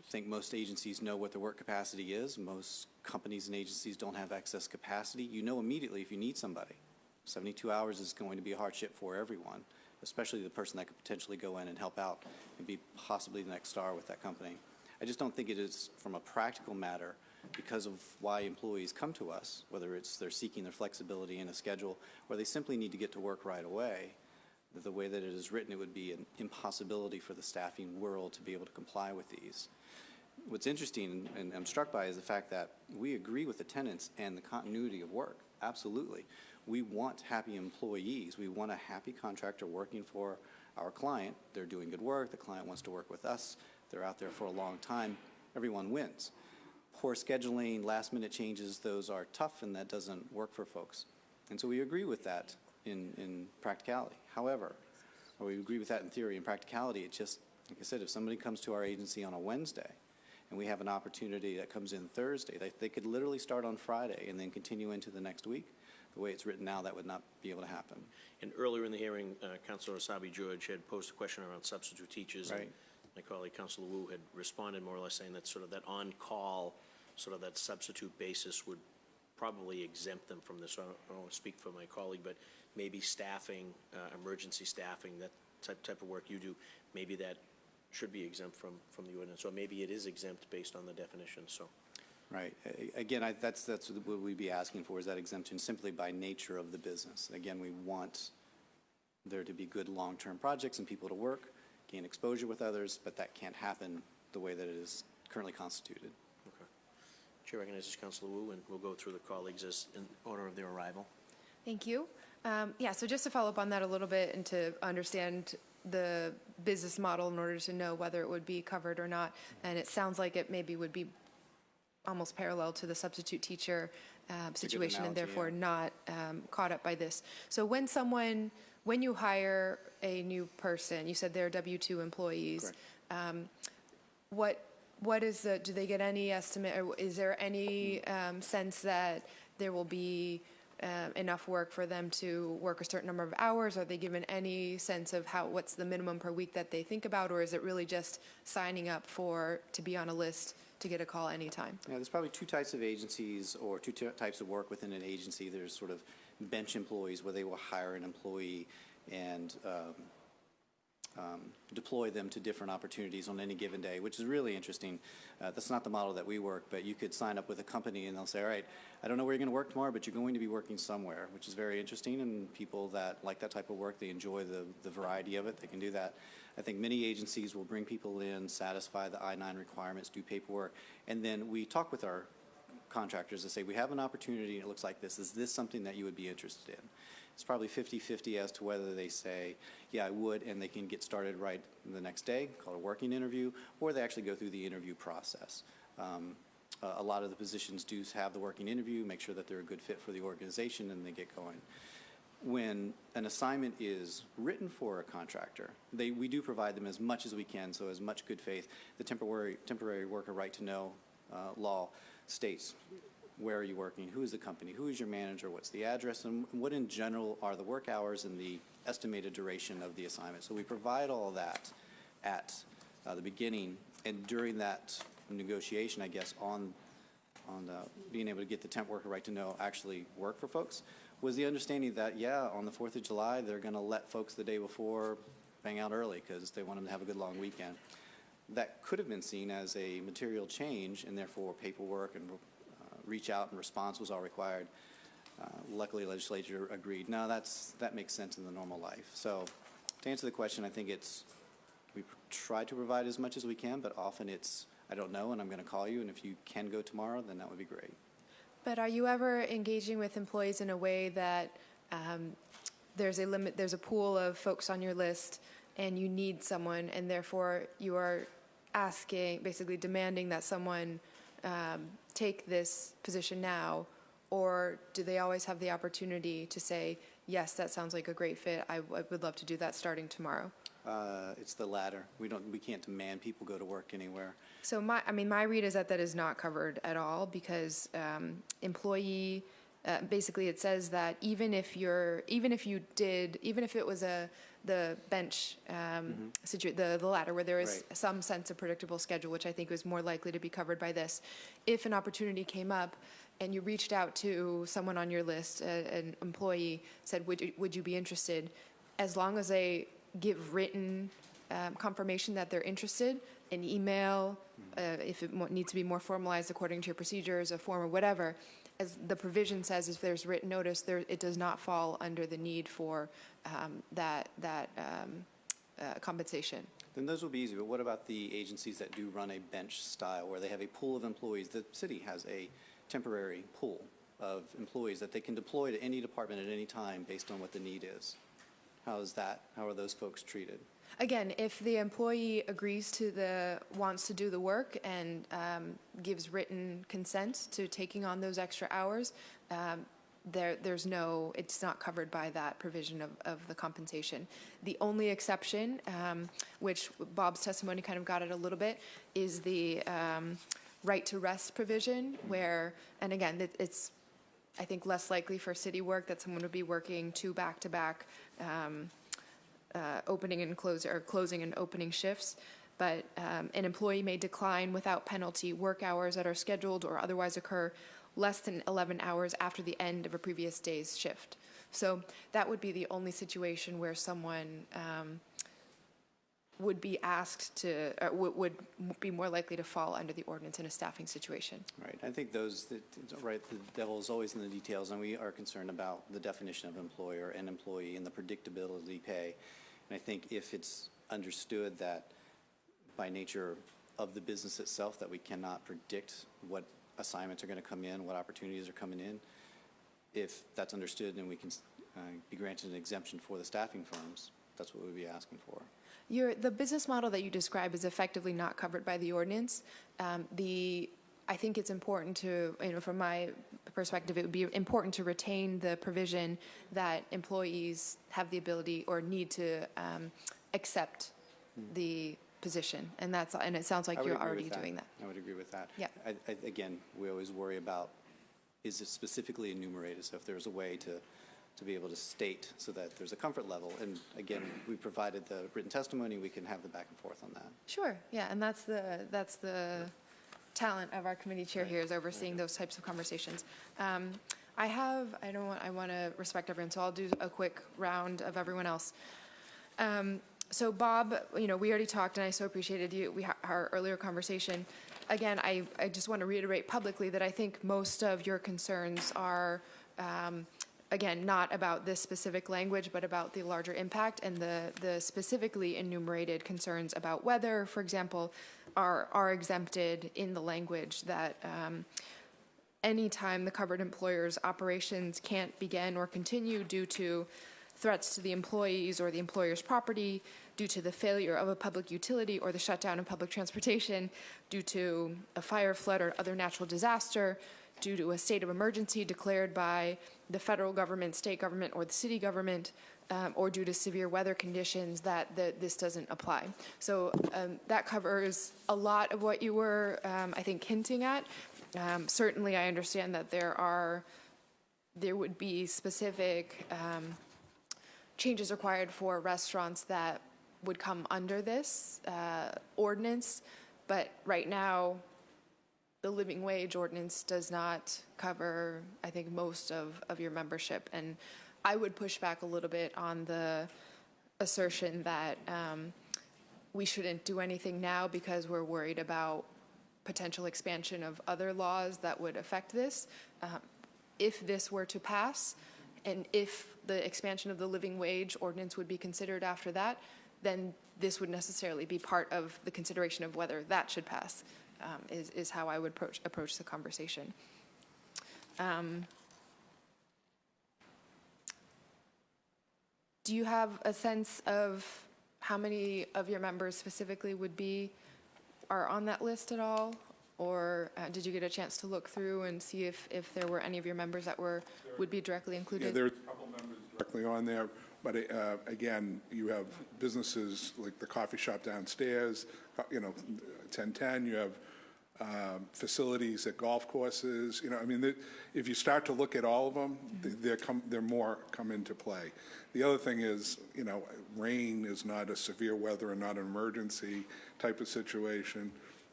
think most agencies know what their work capacity is. Most companies and agencies don't have excess capacity. You know immediately if you need somebody. 72 hours is going to be a hardship for everyone, especially the person that could potentially go in and help out and be possibly the next star with that company. I just don't think it is, from a practical matter, because of why employees come to us, whether it's they're seeking their flexibility in a schedule or they simply need to get to work right away. The way that it is written, it would be an impossibility for the staffing world to be able to comply with these. What's interesting and I'm struck by is the fact that we agree with the tenants and the continuity of work. Absolutely. We want happy employees. We want a happy contractor working for our client. They're doing good work. The client wants to work with us. They're out there for a long time. Everyone wins. Poor scheduling, last-minute changes, those are tough, and that doesn't work for folks. And so we agree with that in practicality. However, or we agree with that in theory. In practicality, it just, like I said, if somebody comes to our agency on a Wednesday and we have an opportunity that comes in Thursday, they could literally start on Friday and then continue into the next week. The way it's written now, that would not be able to happen. And earlier in the hearing, Councilor Asabi George had posed a question around substitute teachers. Right. And my colleague, Councilor Wu, had responded more or less saying that sort of that on-call, sort of that substitute basis would probably exempt them from this. So I don't want to speak for my colleague, but maybe staffing, emergency staffing, that type of work you do, maybe that should be exempt from the ordinance, or maybe it is exempt based on the definition. So. Right. Again, that's what we'd be asking for, is that exemption simply by nature of the business. Again, we want there to be good long-term projects and people to work, gain exposure with others, but that can't happen the way that it is currently constituted. Okay. Chair recognizes Councilor Wu, and we'll go through the colleagues as in order of their arrival. Thank you. Yeah, so just to follow up on that a little bit and to understand the business model in order to know whether it would be covered or not, and it sounds like it maybe would be almost parallel to the substitute teacher situation and therefore not caught up by this. So when you hire a new person, you said they're W-2 employees. What is do they get any estimate, or is there any sense that there will be enough work for them to work a certain number of hours? Are they given any sense of what's the minimum per week that they think about, or is it really just signing up to be on a list to get a call anytime? Yeah, there's probably two types of agencies or two types of work within an agency. There's sort of bench employees where they will hire an employee and deploy them to different opportunities on any given day, which is really interesting. That's not the model that we work, but you could sign up with a company and they'll say, all right, I don't know where you're going to work tomorrow, but you're going to be working somewhere, which is very interesting. And people that like that type of work, they enjoy the variety of it. They can do that. I think many agencies will bring people in, satisfy the I-9 requirements, do paperwork, and then we talk with our contractors to say, we have an opportunity and it looks like this. Is this something that you would be interested in? It's probably 50-50 as to whether they say, yeah, I would, and they can get started right the next day, called a working interview, or they actually go through the interview process. A lot of the positions do have the working interview, make sure that they're a good fit for the organization, and they get going. When an assignment is written for a contractor, we do provide them as much as we can, so as much good faith. The temporary worker right to know law states, where are you working, who is the company, who is your manager, what's the address, and what in general are the work hours and the estimated duration of the assignment. So we provide all of that at the beginning, and during that negotiation, I guess, on being able to get the temp worker right to know actually work for folks, was the understanding that, yeah, on the 4th of July, they're going to let folks the day before bang out early because they want them to have a good long weekend. That could have been seen as a material change, and therefore paperwork and reach out and response was all required. Luckily, the legislature agreed. No, that makes sense in the normal life. So to answer the question, I think we try to provide as much as we can, but often it's, I don't know, and I'm going to call you, and if you can go tomorrow, then that would be great. But are you ever engaging with employees in a way that there's a pool of folks on your list and you need someone, and therefore you are asking, basically demanding that someone take this position now, or do they always have the opportunity to say, yes, that sounds like a great fit, I would love to do that starting tomorrow? It's the latter. We can't demand people go to work anywhere. So my read is that is not covered at all, because employee, basically it says that even if it was the bench the ladder where there is Right. some sense of predictable schedule, which I think was more likely to be covered by this. If an opportunity came up and you reached out to someone on your list, an employee said, would you be interested? As long as they give written confirmation that they're interested, an email, if it needs to be more formalized according to your procedures, a form or whatever, as the provision says, if there's written notice, it does not fall under the need for that compensation. Then those will be easy, but what about the agencies that do run a bench style, where they have a pool of employees? The city has a temporary pool of employees that they can deploy to any department at any time based on what the need is. How is that? How are those folks treated? Again, if the employee agrees to wants to do the work and gives written consent to taking on those extra hours, it's not covered by that provision of the compensation. The only exception, which Bob's testimony kind of got at a little bit, is the right to rest provision, where, and again, it's, I think, less likely for city work that someone would be working two back-to-back opening and closing and opening shifts, but an employee may decline without penalty work hours that are scheduled or otherwise occur less than 11 hours after the end of a previous day's shift. So that would be the only situation where someone would be asked to, would be more likely to fall under the ordinance in a staffing situation. Right. I think the devil is always in the details, and we are concerned about the definition of employer and employee and the predictability pay. And I think if it's understood that by nature of the business itself that we cannot predict what assignments are going to come in, what opportunities are coming in, if that's understood, then we can be granted an exemption for the staffing firms. That's what we'd be asking for. The business model that you describe is effectively not covered by the ordinance. I think it's important to, from my perspective, it would be important to retain the provision that employees have the ability or need to accept the position, and it sounds like you're already doing that. I would agree with that. Yeah. Again, we always worry about, is it specifically enumerated? So if there's a way to be able to state so that there's a comfort level. And again, we provided the written testimony, we can have the back and forth on that. Sure, yeah, and that's the talent of our committee chair here, is overseeing those types of conversations. I want to respect everyone, so I'll do a quick round of everyone else. So Bob, we already talked, and I so appreciated our earlier conversation. Again, I just want to reiterate publicly that I think most of your concerns are, again, not about this specific language, but about the larger impact, and the specifically enumerated concerns about whether, for example, are exempted in the language that anytime the covered employer's operations can't begin or continue due to threats to the employees or the employer's property, due to the failure of a public utility or the shutdown of public transportation, due to a fire, flood, or other natural disaster, due to a state of emergency declared by the federal government, state government, or the city government, or due to severe weather conditions, that this doesn't apply. So that covers a lot of what you were, I think, hinting at. Certainly, I understand that there would be specific changes required for restaurants that would come under this ordinance, but right now, the living wage ordinance does not cover, I think, most of your membership. And I would push back a little bit on the assertion that we shouldn't do anything now because we're worried about potential expansion of other laws that would affect this. If this were to pass, and if the expansion of the living wage ordinance would be considered after that, then this would necessarily be part of the consideration of whether that should pass, is how I would approach the conversation. Do you have a sense of how many of your members specifically are on that list at all? Or did you get a chance to look through and see if there were any of your members that would be directly included? Yeah, there are a couple members directly on there, but again, you have businesses like the coffee shop downstairs, 1010, you have facilities at golf courses, if you start to look at all of them, they're more come into play. The other thing is, rain is not a severe weather and not an emergency type of situation.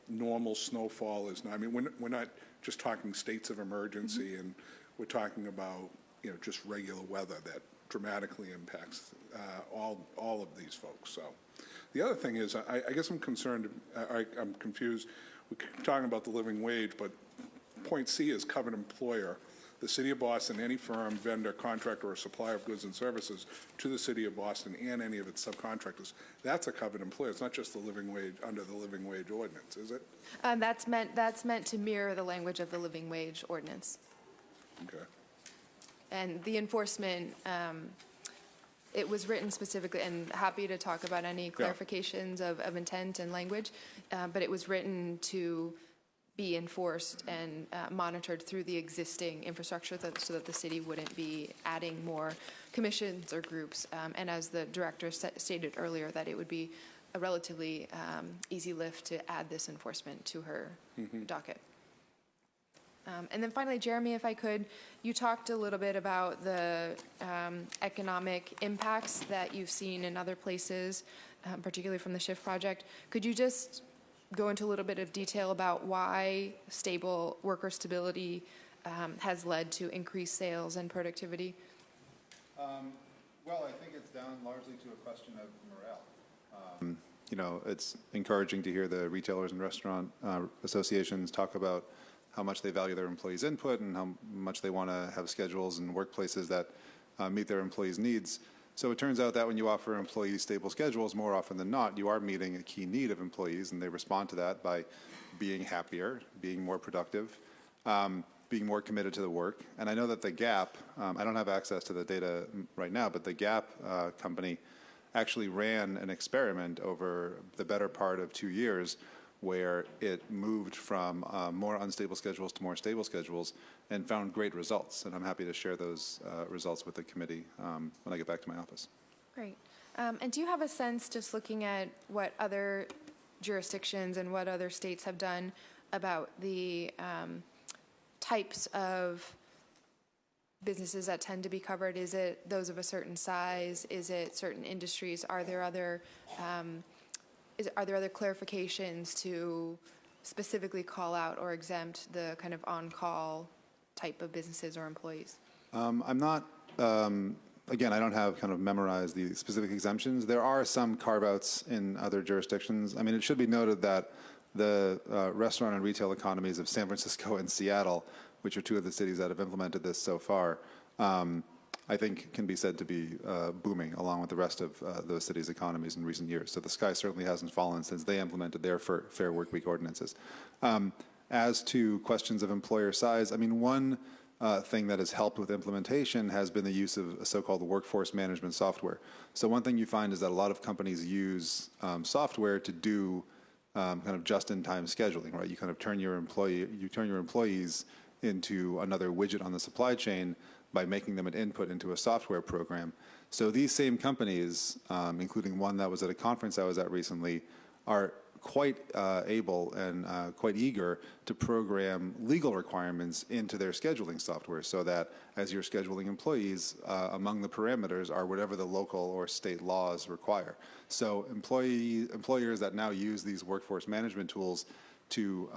Normal snowfall is not. We're not just talking states of emergency, and we're talking about just regular weather that dramatically impacts all of these folks. So, the other thing is, I guess I'm concerned. I'm confused. We're talking about the living wage, but point C is covered employer. The City of Boston, any firm, vendor, contractor, or supplier of goods and services to the City of Boston and any of its subcontractors. That's a covered employer. It's not just the living wage under the living wage ordinance, is it? That's meant to mirror the language of the living wage ordinance. Okay. And the enforcement, it was written specifically, and happy to talk about any clarifications of intent and language, but it was written to be enforced and monitored through the existing infrastructure so that the city wouldn't be adding more commissions or groups. And as the director stated earlier, that it would be a relatively easy lift to add this enforcement to her docket. And then finally, Jeremy, if I could, you talked a little bit about the economic impacts that you've seen in other places, particularly from the SHIFT project. Could you just go into a little bit of detail about why stable worker stability has led to increased sales and productivity? Well, I think it's down largely to a question of morale. It's encouraging to hear the retailers and restaurant associations talk about how much they value their employees' input and how much they want to have schedules and workplaces that meet their employees' needs. So it turns out that when you offer employees stable schedules, more often than not, you are meeting a key need of employees, and they respond to that by being happier, being more productive, being more committed to the work. And I know that the Gap, I don't have access to the data right now, but the Gap company actually ran an experiment over the better part of 2 years where it moved from more unstable schedules to more stable schedules and found great results. And I'm happy to share those results with the committee when I get back to my office. Great. And do you have a sense, just looking at what other jurisdictions and what other states have done, about the types of businesses that tend to be covered? Is it those of a certain size? Is it certain industries? Are there other clarifications to specifically call out or exempt the kind of on-call type of businesses or employees? I'm not again, I don't have kind of memorized the specific exemptions. There are some carve-outs in other jurisdictions. I mean, it should be noted that the restaurant and retail economies of San Francisco and Seattle, which are two of the cities that have implemented this so far, I think can be said to be booming along with the rest of those cities' economies in recent years. So the sky certainly hasn't fallen since they implemented their Fair Workweek ordinances. As to questions of employer size, I mean, one thing that has helped with implementation has been the use of so-called workforce management software. So one thing you find is that a lot of companies use software to do kind of just-in-time scheduling, right? You kind of turn your employees into another widget on the supply chain by making them an input into a software program. So these same companies, including one that was at a conference I was at recently, are quite able and quite eager to program legal requirements into their scheduling software so that as you're scheduling employees, among the parameters are whatever the local or state laws require. So employers that now use these workforce management tools to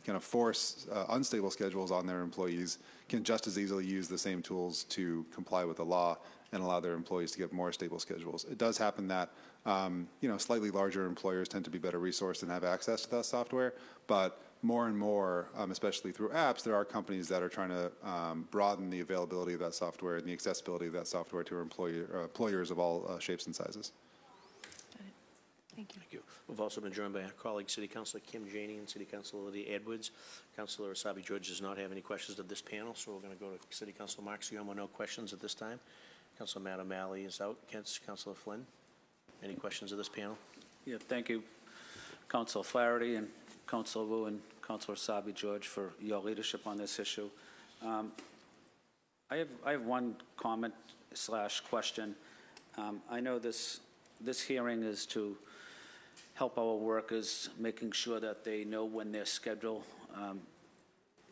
kind of force unstable schedules on their employees can just as easily use the same tools to comply with the law and allow their employees to get more stable schedules. It does happen that slightly larger employers tend to be better resourced and have access to that software, but more and more, especially through apps, there are companies that are trying to broaden the availability of that software and the accessibility of that software to employers of all shapes and sizes. Thank you. Thank you. We've also been joined by our colleague, City Councilor Kim Janey and City Councilor Lydia Edwards. Councilor Asabi George does not have any questions of this panel, so we're going to go to City Councilor Mark Siomo. No questions at this time. Councilor Matt O'Malley is out. Councilor Flynn, any questions of this panel? Yeah, thank you, Councilor Flaherty and Councilor Wu and Councilor Asabi George for your leadership on this issue. I have one comment / question. I know this hearing is to help our workers, making sure that they know when their schedule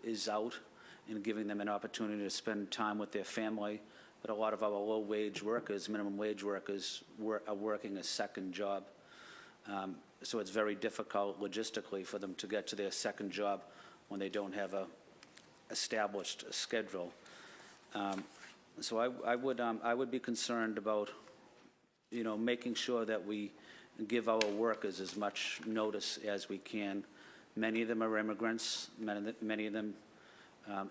is out and giving them an opportunity to spend time with their family. But a lot of our low-wage workers, minimum wage workers, are working a second job. So it's very difficult logistically for them to get to their second job when they don't have a established schedule. So I would be concerned about, making sure that we give our workers as much notice as we can. Many of them are immigrants. Many of them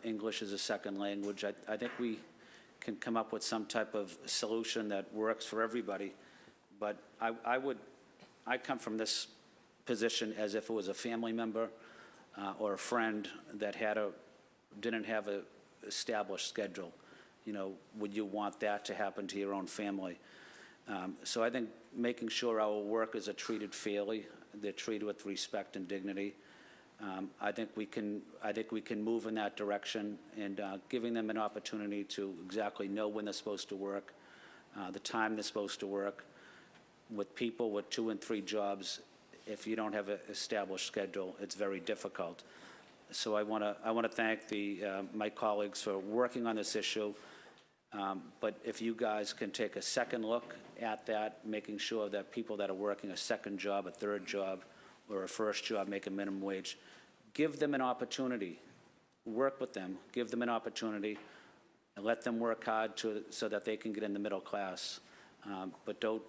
English is a second language. I think we can come up with some type of solution that works for everybody. But I come from this position as if it was a family member or a friend that didn't have an established schedule. Would you want that to happen to your own family? So I think making sure our workers are treated fairly, they're treated with respect and dignity. I think we can move in that direction, and giving them an opportunity to exactly know when they're supposed to work, the time they're supposed to work. With people with 2 and 3 jobs, if you don't have an established schedule, it's very difficult. So I want to thank my colleagues for working on this issue. But if you guys can take a second look at that, making sure that people that are working a second job, a third job, or a first job make a minimum wage, give them an opportunity, work with them, give them an opportunity, and let them work hard so that they can get in the middle class. But don't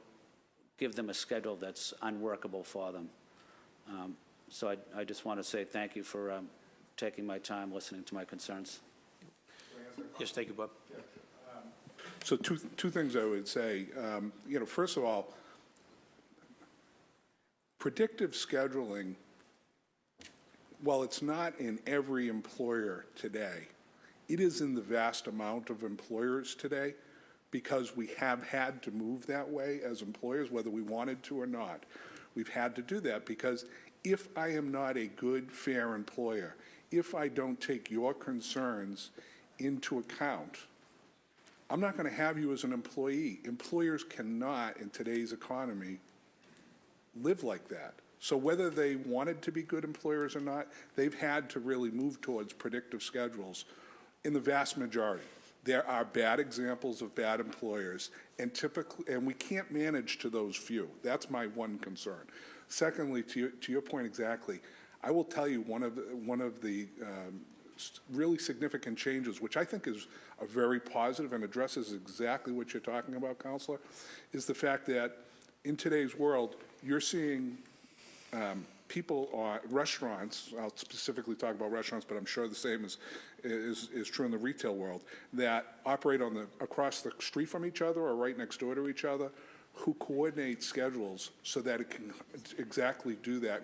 give them a schedule that's unworkable for them. So I just want to say thank you for taking my time, listening to my concerns. Yes, thank you, Bob. So two things I would say. First of all, predictive scheduling, while it's not in every employer today, it is in the vast amount of employers today because we have had to move that way as employers, whether we wanted to or not. We've had to do that because if I am not a good, fair employer, if I don't take your concerns into account, I'm not going to have you as an employee. Employers cannot, in today's economy, live like that. So whether they wanted to be good employers or not, they've had to really move towards predictive schedules in the vast majority. There are bad examples of bad employers, and we can't manage to those few. That's my one concern. Secondly, to your point exactly, I will tell you one of the really significant changes, which I think is a very positive and addresses exactly what you're talking about, Counselor, is the fact that in today's world, you're seeing people or restaurants, I'll specifically talk about restaurants, but I'm sure the same is true in the retail world, that operate across the street from each other or right next door to each other, who coordinate schedules so that it can exactly do that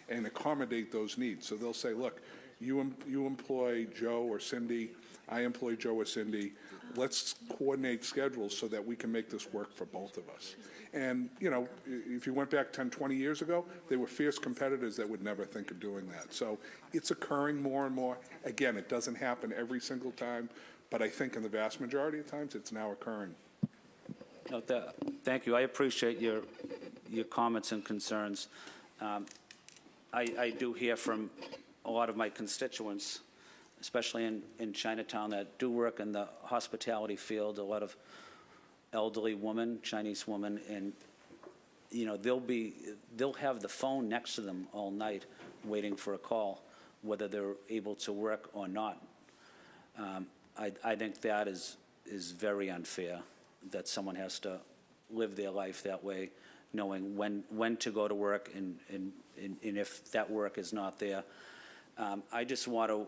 and accommodate those needs. So they'll say, look, you employ Joe or Cindy, I employ Joe or Cindy, let's coordinate schedules so that we can make this work for both of us. And, you know, if you went back 10, 20 years ago, they were fierce competitors that would never think of doing that. So it's occurring more and more. Again, it doesn't happen every single time, but I think in the vast majority of times it's now occurring. No, thank you. I appreciate your comments and concerns. I do hear from a lot of my constituents, especially in Chinatown, that do work in the hospitality field, a lot of elderly women, Chinese women, and you know they'll have the phone next to them all night waiting for a call, whether they're able to work or not. I think that is very unfair, that someone has to live their life that way, knowing when to go to work and if that work is not there. I just want to,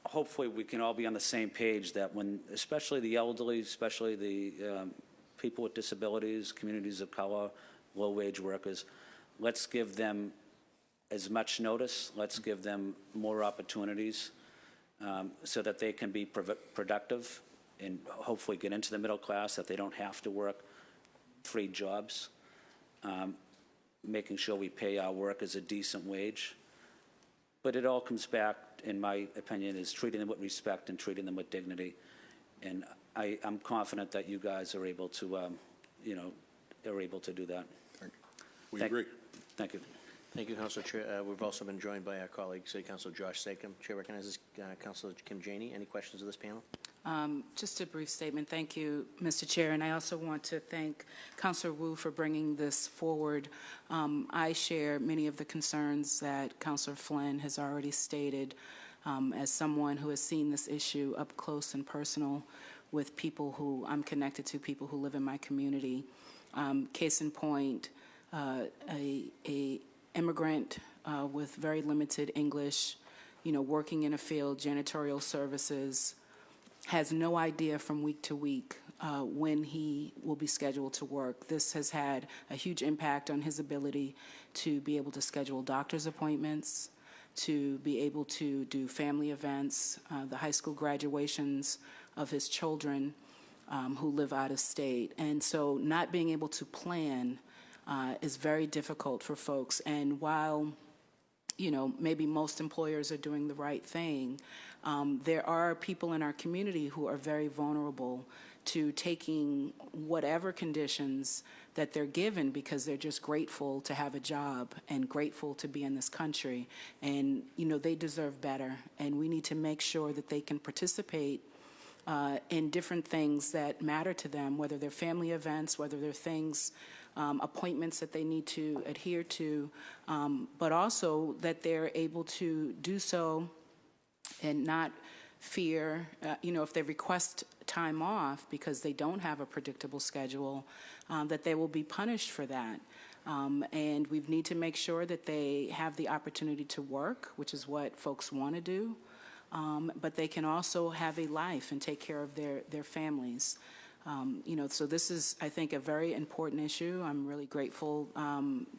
hopefully we can all be on the same page that when, especially the elderly, especially the people with disabilities, communities of color, low-wage workers, let's give them as much notice, let's give them more opportunities so that they can be productive and hopefully get into the middle class, that they don't have to work 3 jobs, making sure we pay our workers a decent wage. But it all comes back, in my opinion, is treating them with respect and treating them with dignity. And I'm confident that you guys are able to, are able to do that. We agree. Thank you. Thank you, Councilor Chair. We've also been joined by our colleague, City Councilor Josh Sakam. Chair recognizes Councilor Kim Janey. Any questions of this panel? Just a brief statement. Thank you, Mr. Chair, and I also want to thank Councilor Wu for bringing this forward. I share many of the concerns that Councilor Flynn has already stated. As someone who has seen this issue up close and personal with people who I'm connected to, people who live in my community. Case in point, a immigrant with very limited English, working in a field, janitorial services, has no idea from week to week when he will be scheduled to work. This has had a huge impact on his ability to be able to schedule doctor's appointments, to be able to do family events, the high school graduations of his children who live out of state. And so not being able to plan is very difficult for folks. And while maybe most employers are doing the right thing, there are people in our community who are very vulnerable to taking whatever conditions that they're given because they're just grateful to have a job and grateful to be in this country. And, they deserve better. And we need to make sure that they can participate in different things that matter to them, whether they're family events, whether they're things, appointments that they need to adhere to, but also that they're able to do so and not fear, if they request time off because they don't have a predictable schedule, that they will be punished for that. And we need to make sure that they have the opportunity to work, which is what folks want to do, but they can also have a life and take care of their families. So this is, I think, a very important issue. I'm really grateful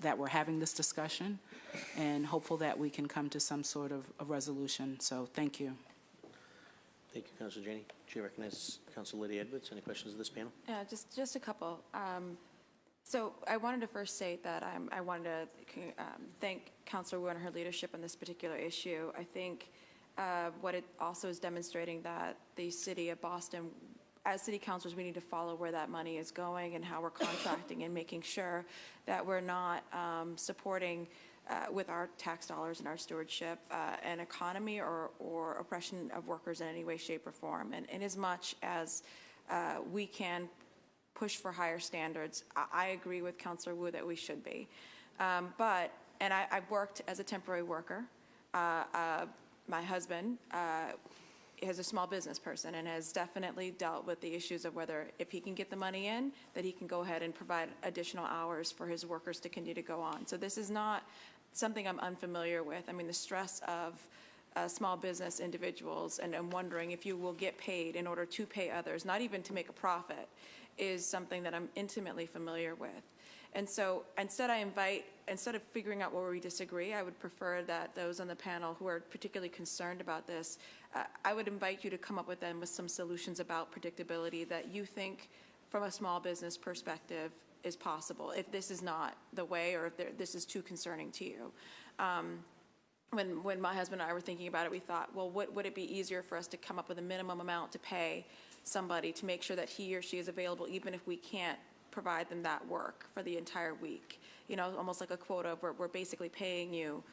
that we're having this discussion and hopeful that we can come to some sort of a resolution. So thank you. Thank you, Councilor Janey. Chair recognizes Councilor Lydia Edwards. Any questions of this panel? Yeah, just a couple. So I wanted to first say that I wanted to thank Councilor Wu and her leadership on this particular issue. I think what it also is demonstrating that the City of Boston, as city councilors, we need to follow where that money is going and how we're contracting and making sure that we're not supporting with our tax dollars and our stewardship an economy or oppression of workers in any way, shape, or form. And in as much as we can push for higher standards, I agree with Councilor Wu that we should be. I've worked as a temporary worker my husband is a small business person and has definitely dealt with the issues of whether if he can get the money in, that he can go ahead and provide additional hours for his workers to continue to go on. So this is not something I'm unfamiliar with. I mean, the stress of small business individuals and wondering if you will get paid in order to pay others, not even to make a profit, is something that I'm intimately familiar with. And so instead of figuring out where we disagree, I would prefer that those on the panel who are particularly concerned about this, I would invite you to come up with them with some solutions about predictability that you think from a small business perspective is possible, if this is not the way or if this is too concerning to you. When my husband and I were thinking about it, we thought, well, would it be easier for us to come up with a minimum amount to pay somebody to make sure that he or she is available even if we can't provide them that work for the entire week? You know, almost like a quota where we're basically paying you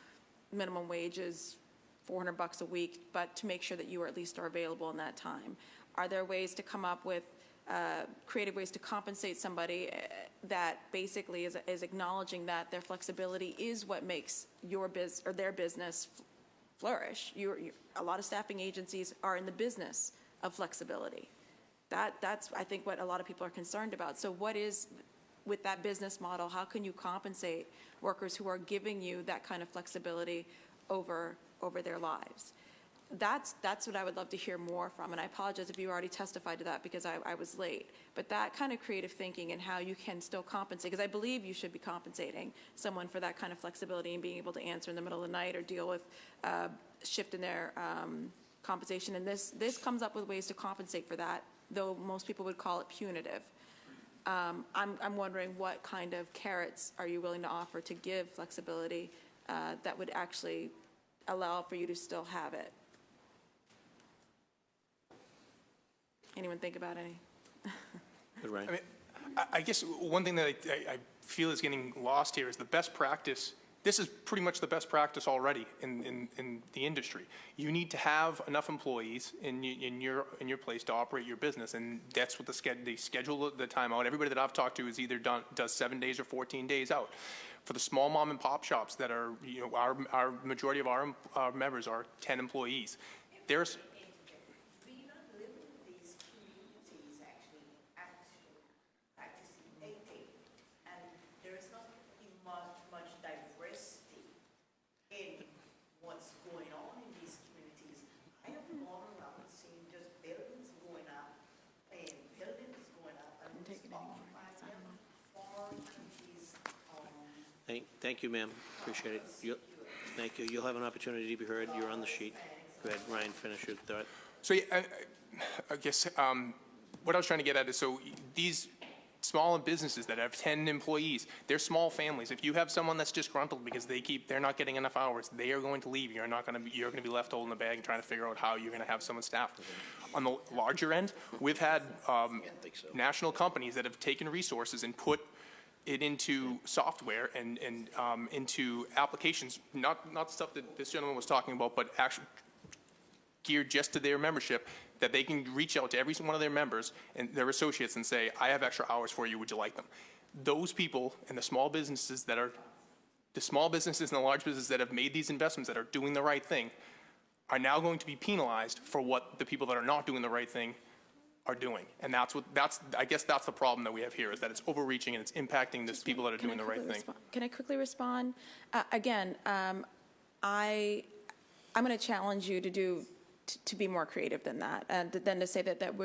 minimum wages, $400 a week, but to make sure that you at least are available in that time. Are there ways to come up with creative ways to compensate somebody that basically is acknowledging that their flexibility is what makes your business or their business flourish? A lot of staffing agencies are in the business of flexibility. That's, I think, what a lot of people are concerned about. So what is, with that business model, how can you compensate workers who are giving you that kind of flexibility over their lives? That's what I would love to hear more from, and I apologize if you already testified to that because I was late. But that kind of creative thinking and how you can still compensate, because I believe you should be compensating someone for that kind of flexibility and being able to answer in the middle of the night or deal with shift in their compensation. And this comes up with ways to compensate for that, though most people would call it punitive. I'm wondering what kind of carrots are you willing to offer to give flexibility that would actually allow for you to still have it? Anyone think about any? Good, Ryan. I mean, I guess one thing that I feel is getting lost here is the best practice. This is pretty much the best practice already in the industry. You need to have enough employees in your place to operate your business, and that's what they schedule the time out. Everybody that I've talked to is either does 7 days or 14 days out. For the small mom and pop shops that are, our majority of our members are 10 employees. There's Thank you, ma'am. Appreciate it. Thank you. You'll have an opportunity to be heard. You're on the sheet. Go ahead, Ryan, finish your thought. So yeah, I guess what I was trying to get at is, so these small businesses that have 10 employees, they're small families. If you have someone that's disgruntled because they're not getting enough hours, they are going to leave. You're going to be left holding the bag and trying to figure out how you're going to have someone staffed. On the larger end, we've had national companies that have taken resources and put it into software and into applications, not stuff that this gentleman was talking about, but actually geared just to their membership, that they can reach out to every one of their members and their associates and say, I have extra hours for you, would you like them? Those people and the small businesses and the large businesses that have made these investments, that are doing the right thing, are now going to be penalized for what the people that are not doing the right thing are doing. And I guess that's the problem that we have here, is that it's overreaching and it's impacting the people that are doing the right thing. Can I quickly respond? Again, I'm going to challenge you to be more creative than that, and then to say that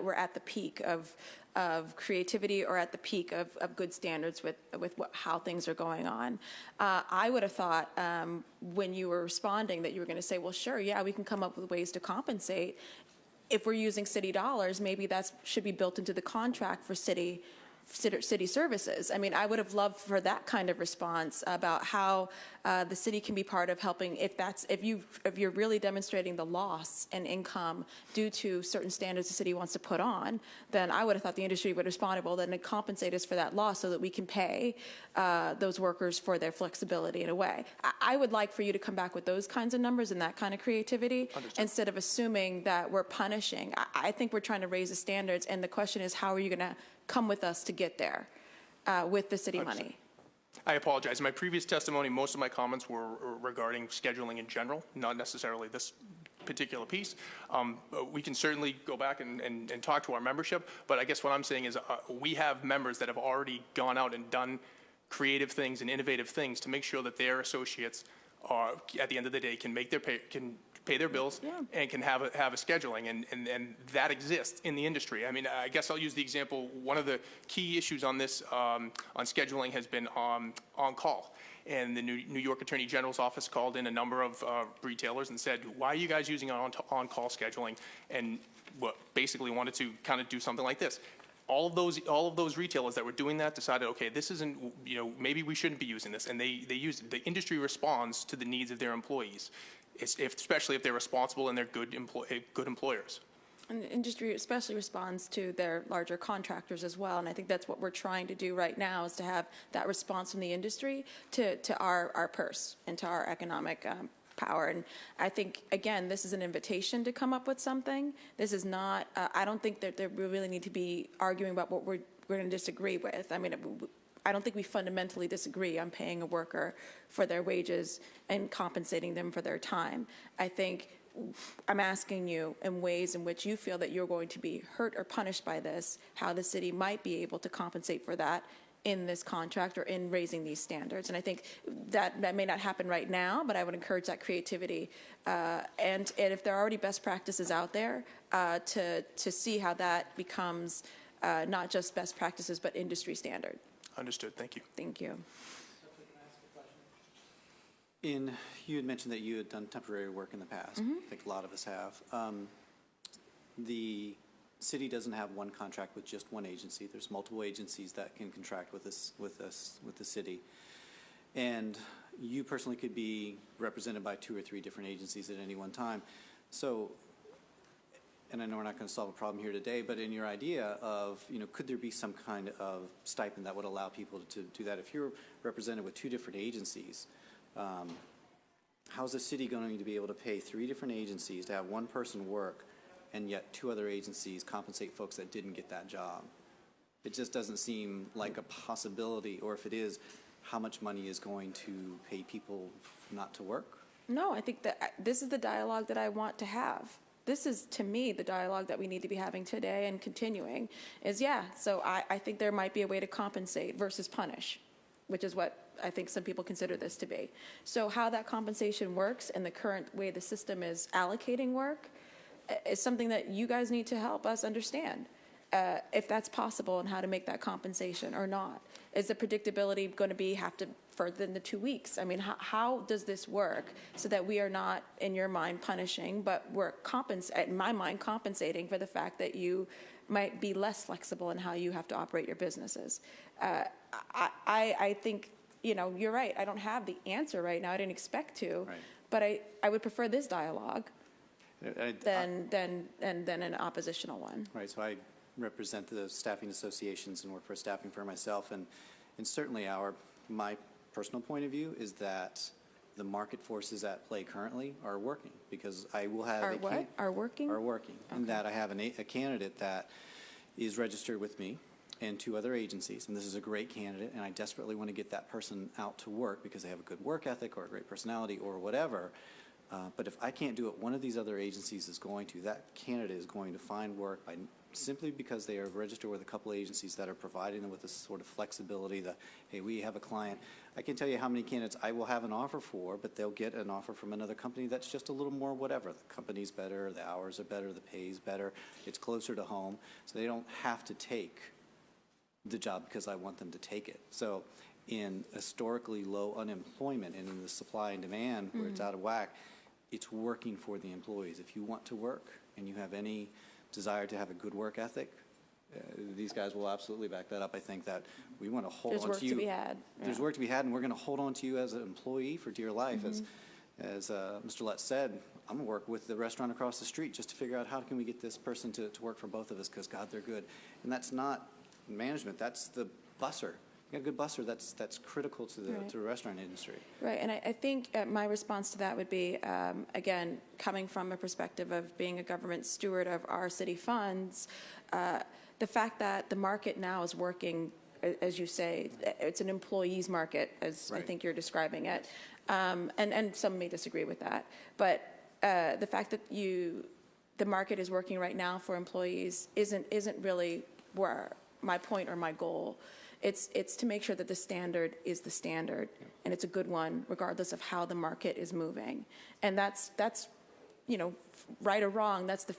we're at the peak of creativity or at the peak of good standards with how things are going on. I would have thought when you were responding that you were going to say, well, sure, yeah, we can come up with ways to compensate. If we're using city dollars, maybe that should be built into the contract for city services. I mean, I would have loved for that kind of response about how the city can be part of helping. If you're really demonstrating the loss in income due to certain standards the city wants to put on, then I would have thought the industry would respond, well, then compensate us for that loss so that we can pay those workers for their flexibility in a way. I would like for you to come back with those kinds of numbers and that kind of creativity. Understood. Instead of assuming that we're punishing. I think we're trying to raise the standards, and the question is, how are you going to come with us to get there with the city money? I apologize. In my previous testimony, most of my comments were regarding scheduling in general, not necessarily this particular piece. We can certainly go back and talk to our membership, but I guess what I'm saying is we have members that have already gone out and done creative things and innovative things to make sure that their associates are, at the end of the day, can make their pay their bills and can have a scheduling, and that exists in the industry. I mean, I guess I'll use the example. One of the key issues on this on scheduling has been on call. And the New York Attorney General's office called in a number of retailers and said, why are you guys using on-call scheduling? And basically wanted to kind of do something like this. All of those retailers that were doing that decided, okay, this isn't, maybe we shouldn't be using this. And they use it. The industry responds to the needs of their employees, especially if they're responsible and they're good employers. And the industry especially responds to their larger contractors as well, and I think that's what we're trying to do right now, is to have that response from the industry to our purse and to our economic power. And I think, again, this is an invitation to come up with something. This is not, I don't think that we really need to be arguing about what we're going to disagree with. I mean, I don't think we fundamentally disagree on paying a worker for their wages and compensating them for their time. I think I'm asking you, in ways in which you feel that you're going to be hurt or punished by this, how the city might be able to compensate for that in this contract or in raising these standards. And I think that may not happen right now, but I would encourage that creativity. And if there are already best practices out there, to see how that becomes not just best practices, but industry standard. Understood. Thank you. Thank you. You had mentioned that you had done temporary work in the past. Mm-hmm. I think a lot of us have. The city doesn't have one contract with just one agency. There's multiple agencies that can contract with the city. And you personally could be represented by 2 or 3 different agencies at any one time. So, and I know we're not going to solve a problem here today, but in your idea of, could there be some kind of stipend that would allow people to do that? If you're represented with 2 different agencies, how's the city going to be able to pay 3 different agencies to have one person work, and yet 2 other agencies compensate folks that didn't get that job? It just doesn't seem like a possibility, or if it is, how much money is going to pay people not to work? No, I think that this is the dialogue that I want to have. This is, to me, the dialogue that we need to be having today and continuing is, so I think there might be a way to compensate versus punish, which is what I think some people consider this to be. So how that compensation works and the current way the system is allocating work is something that you guys need to help us understand, if that's possible, and how to make that compensation or not. Is the predictability going to be have to further than the 2 weeks? I mean, how does this work so that we are not, in your mind, punishing, but we're in my mind, compensating for the fact that you might be less flexible in how you have to operate your businesses? I think, you're right. I don't have the answer right now. I didn't expect to, right. But I would prefer this dialogue than an oppositional one. Right. So I represent the staffing associations and work for a staffing firm myself, and certainly my personal point of view is that the market forces at play currently are working, because I will have Are working? Are working, Okay. and that I have a candidate that is registered with me and 2 other agencies, and this is a great candidate, and I desperately want to get that person out to work because they have a good work ethic or a great personality or whatever. But if I can't do it, one of these other agencies is going to. That candidate is going to find work simply because they are registered with a couple agencies that are providing them with this sort of flexibility that, hey, we have a client. I can tell you how many candidates I will have an offer for, but they'll get an offer from another company that's just a little more whatever. The company's better, the hours are better, the pay's better, it's closer to home, so they don't have to take the job because I want them to take it. So in historically low unemployment and in the supply and demand where it's out of whack, it's working for the employees. If you want to work and you have any desire to have a good work ethic, these guys will absolutely back that up. I think that we want to hold on to you. There's work to be had. There's work to be had, and we're going to hold on to you as an employee for dear life. As Mr. Lett said, I'm going to work with the restaurant across the street just to figure out how can we get this person to work for both of us, because, God, they're good. And that's not management. That's the busser. You got a good busser, that's critical to the restaurant industry. Right, and I think my response to that would be, again, coming from a perspective of being a government steward of our city funds, the fact that the market now is working as you say, it's an employees market, as I think you're describing it. And some may disagree with that. But the fact that the market is working right now for employees isn't really where my point or my goal. It's to make sure that the standard is the standard, and it's a good one, regardless of how the market is moving. And that's right or wrong. That's the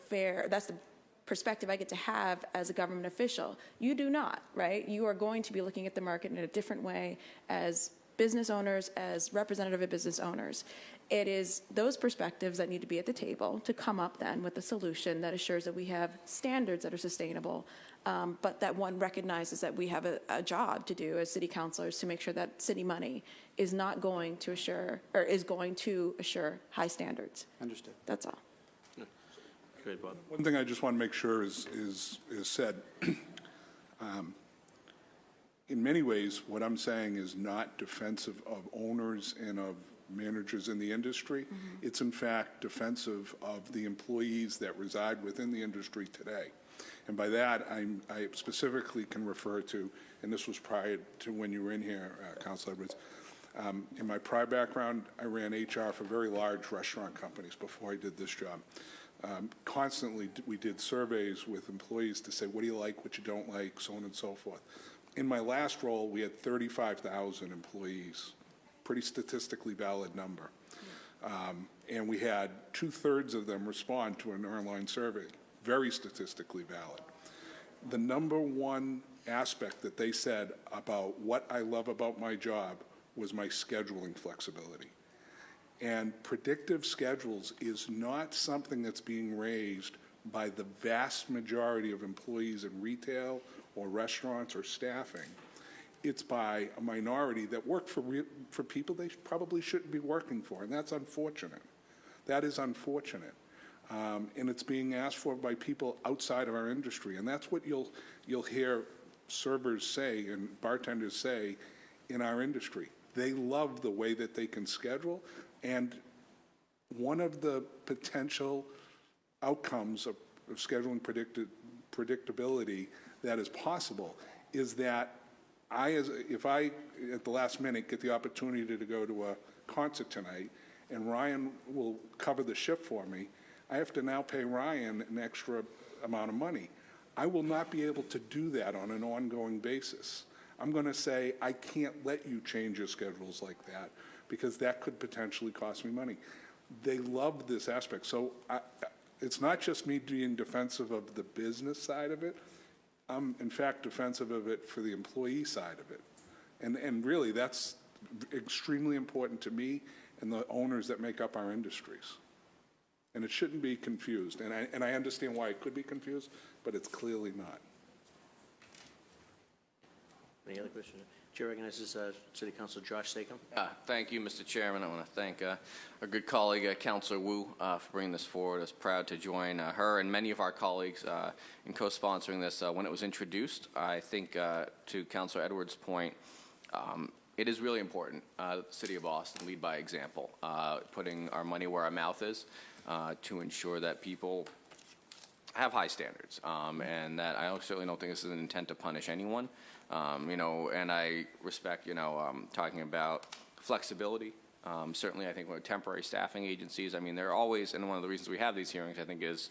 perspective I get to have as a government official. You do not, right? You are going to be looking at the market in a different way as business owners, as representative of business owners. It is those perspectives that need to be at the table to come up then with a solution that assures that we have standards that are sustainable, but that one recognizes that we have a job to do as city councilors to make sure that city money is not going to assure, or is going to assure high standards. Understood. That's all. Good, Bob. One thing I just want to make sure is said. In many ways, what I'm saying is not defensive of owners and of managers in the industry. Mm-hmm. It's, in fact, defensive of the employees that reside within the industry today. And by that, I specifically can refer to, and this was prior to when you were in here, Councilor Edwards. In my prior background, I ran HR for very large restaurant companies before I did this job. Constantly, we did surveys with employees to say, what do you like, what you don't like, so on and so forth. In my last role, we had 35,000 employees, pretty statistically valid number. And we had 2/3 of them respond to an online survey, very statistically valid. The number one aspect that they said about what I love about my job was my scheduling flexibility. And predictive schedules is not something that's being raised by the vast majority of employees in retail or restaurants or staffing. It's by a minority that work for people they probably shouldn't be working for, and that's unfortunate. That is unfortunate. And it's being asked for by people outside of our industry, and that's what you'll hear servers say and bartenders say in our industry. They love the way that they can schedule, and one of the potential outcomes of scheduling predictability that is possible is that if I, at the last minute, get the opportunity to go to a concert tonight, and Ryan will cover the shift for me, I have to now pay Ryan an extra amount of money. I will not be able to do that on an ongoing basis. I'm going to say, I can't let you change your schedules like that, because that could potentially cost me money. They love this aspect. So it's not just me being defensive of the business side of it. I'm, in fact, defensive of it for the employee side of it. And really, that's extremely important to me and the owners that make up our industries. And it shouldn't be confused. And I understand why it could be confused, but it's clearly not. Any other questions? Chair recognizes City Councilor Josh Sacom. Thank you, Mr. Chairman. I want to thank our good colleague, Councilor Wu, for bringing this forward. I was proud to join her and many of our colleagues in co-sponsoring this when it was introduced. I think, to Councilor Edwards' point, it is really important that the City of Boston lead by example, putting our money where our mouth is to ensure that people have high standards, and that I certainly don't think this is an intent to punish anyone. And I respect, talking about flexibility. Certainly, I think with temporary staffing agencies, I mean, they're always, and one of the reasons we have these hearings, I think, is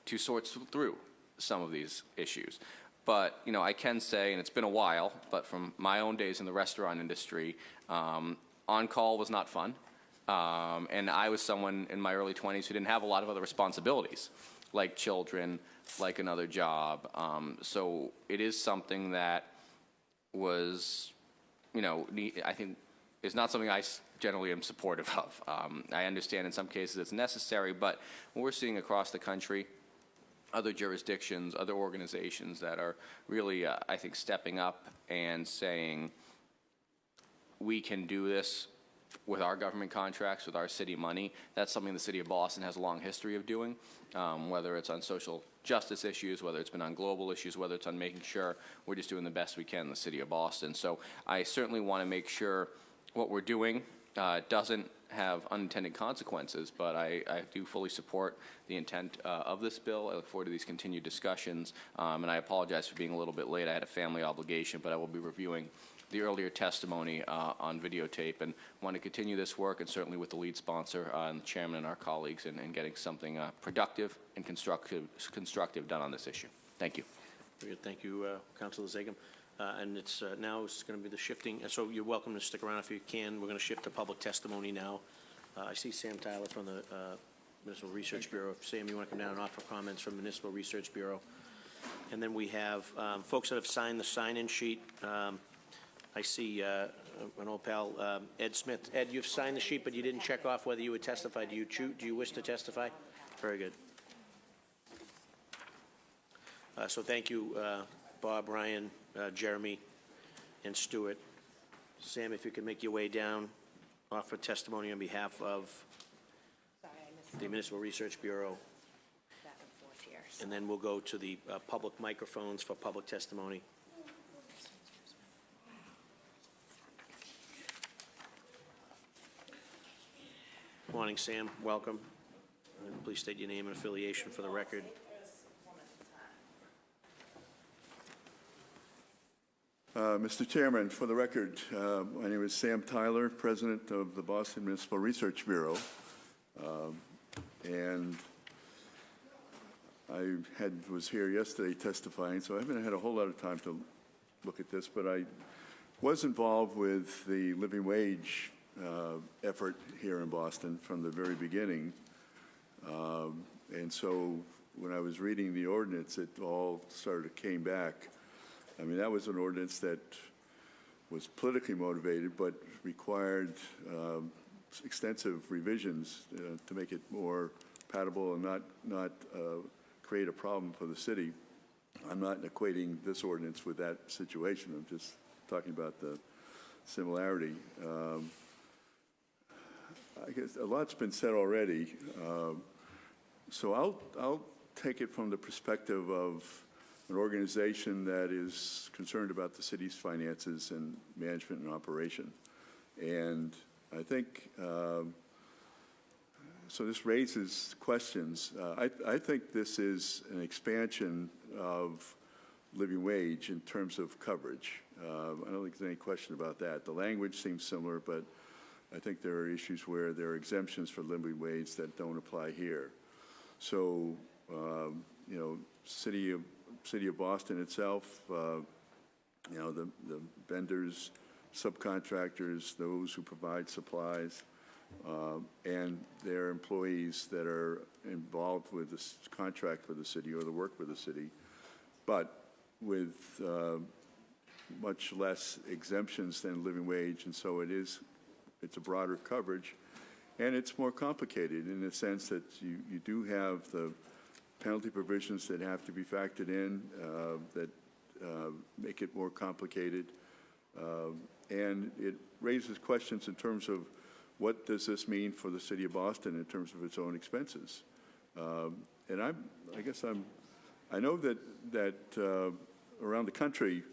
to sort through some of these issues. But, I can say, and it's been a while, but from my own days in the restaurant industry, on-call was not fun. And I was someone in my early 20s who didn't have a lot of other responsibilities, like children, like another job. So it is something that was, I think is not something I generally am supportive of. I understand in some cases it's necessary, but what we're seeing across the country, other jurisdictions, other organizations that are really, I think, stepping up and saying, we can do this with our government contracts, with our city money. That's something the City of Boston has a long history of doing, whether it's on social justice issues, whether it's been on global issues, whether it's on making sure we're just doing the best we can in the City of Boston. So I certainly want to make sure what we're doing doesn't have unintended consequences, but I do fully support the intent of this bill. I look forward to these continued discussions, and I apologize for being a little bit late. I had a family obligation, but I will be reviewing the earlier testimony on videotape and want to continue this work, and certainly with the lead sponsor and the chairman and our colleagues in getting something productive and constructive done on this issue. Thank you. Very good. Thank you, Councilor Zagam. And it's now it's going to be the shifting. So you're welcome to stick around if you can. We're going to shift to public testimony now. I see Sam Tyler from the Municipal Research Bureau. Sam, you want to come down and offer comments from Municipal Research Bureau? And then we have folks that have signed the sign-in sheet. I see an old pal, Ed Smith. Ed, you've signed the sheet, but you didn't check off whether you would testify. Do you wish to testify? Very good. So thank you, Bob, Ryan, Jeremy, and Stuart. Sam, if you could make your way down, offer testimony on behalf of the Municipal Research Bureau. And then we'll go to the public microphones for public testimony. Good morning, Sam. Welcome. And please state your name and affiliation for the record. Mr. Chairman, for the record, my name is Sam Tyler, President of the Boston Municipal Research Bureau. And I was here yesterday testifying, so I haven't had a whole lot of time to look at this, but I was involved with the living wage effort here in Boston from the very beginning. And so when I was reading the ordinance, it all sort of came back. I mean, that was an ordinance that was politically motivated, but required extensive revisions to make it more palatable and not create a problem for the city. I'm not equating this ordinance with that situation. I'm just talking about the similarity. I guess a lot's been said already. So I'll take it from the perspective of an organization that is concerned about the city's finances and management and operation. And I think, so this raises questions. I think this is an expansion of living wage in terms of coverage. I don't think there's any question about that. The language seems similar, but I think there are issues where there are exemptions for living wage that don't apply here. So, you know, City of Boston itself, you know, the vendors, subcontractors, those who provide supplies, and their employees that are involved with this contract with the city or the work with the city, but with much less exemptions than living wage, and so it's a broader coverage, and it's more complicated in the sense that you do have the penalty provisions that have to be factored in that make it more complicated. And it raises questions in terms of what does this mean for the city of Boston in terms of its own expenses. And I know that around the country,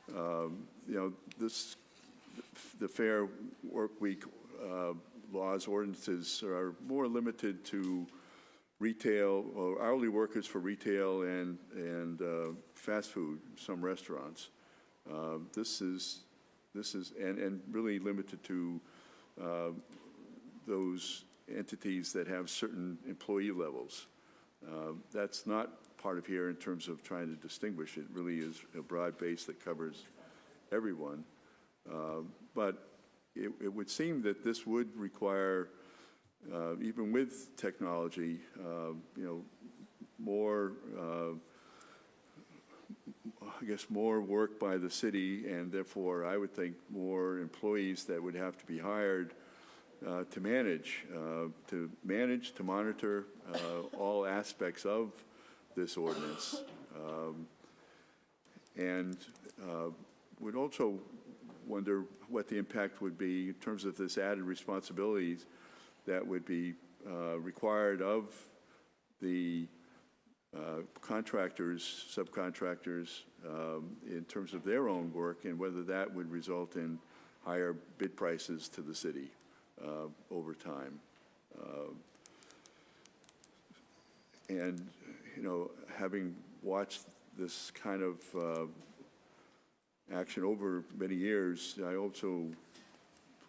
you know, the Fair Work Week laws, ordinances are more limited to retail or hourly workers for retail and fast food, some restaurants. This is really limited to those entities that have certain employee levels. That's not part of here in terms of trying to distinguish. It really is a broad base that covers everyone. But it would seem that this would require, even with technology, you know, more, I guess, more work by the city, and therefore I would think more employees that would have to be hired to manage, to monitor all aspects of this ordinance, and would also wonder what the impact would be in terms of this added responsibilities that would be required of the contractors, subcontractors, in terms of their own work, and whether that would result in higher bid prices to the city. over time. And, you know, having watched this kind of action over many years, I also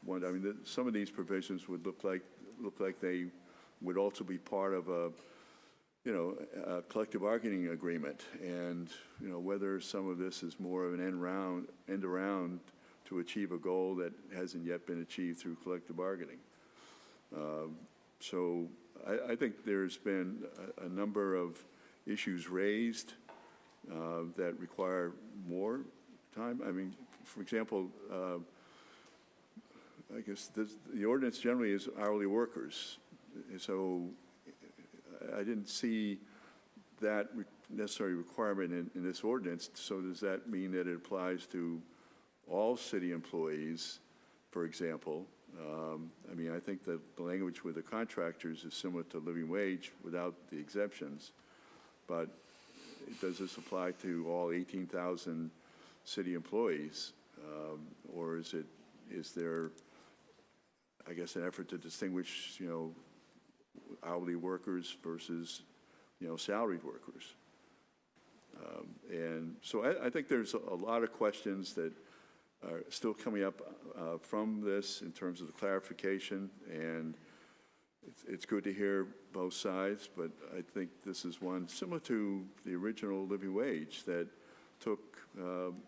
wonder, I mean, some of these provisions would look like they would also be part of a, you know, a collective bargaining agreement, and, you know, whether some of this is more of an end around to achieve a goal that hasn't yet been achieved through collective bargaining. So I think there's been a number of issues raised that require more time. I mean, for example, I guess the ordinance generally is hourly workers. So I didn't see that necessary requirement in this ordinance. So does that mean that it applies to all city employees, for example? I mean, I think that the language with the contractors is similar to living wage without the exemptions. But does this apply to all 18,000 city employees? Or is there, I guess, an effort to distinguish, you know, hourly workers versus, you know, salaried workers? And so I think there's a lot of questions that are still coming up from this in terms of the clarification, and it's good to hear both sides, but I think this is one similar to the original living wage that took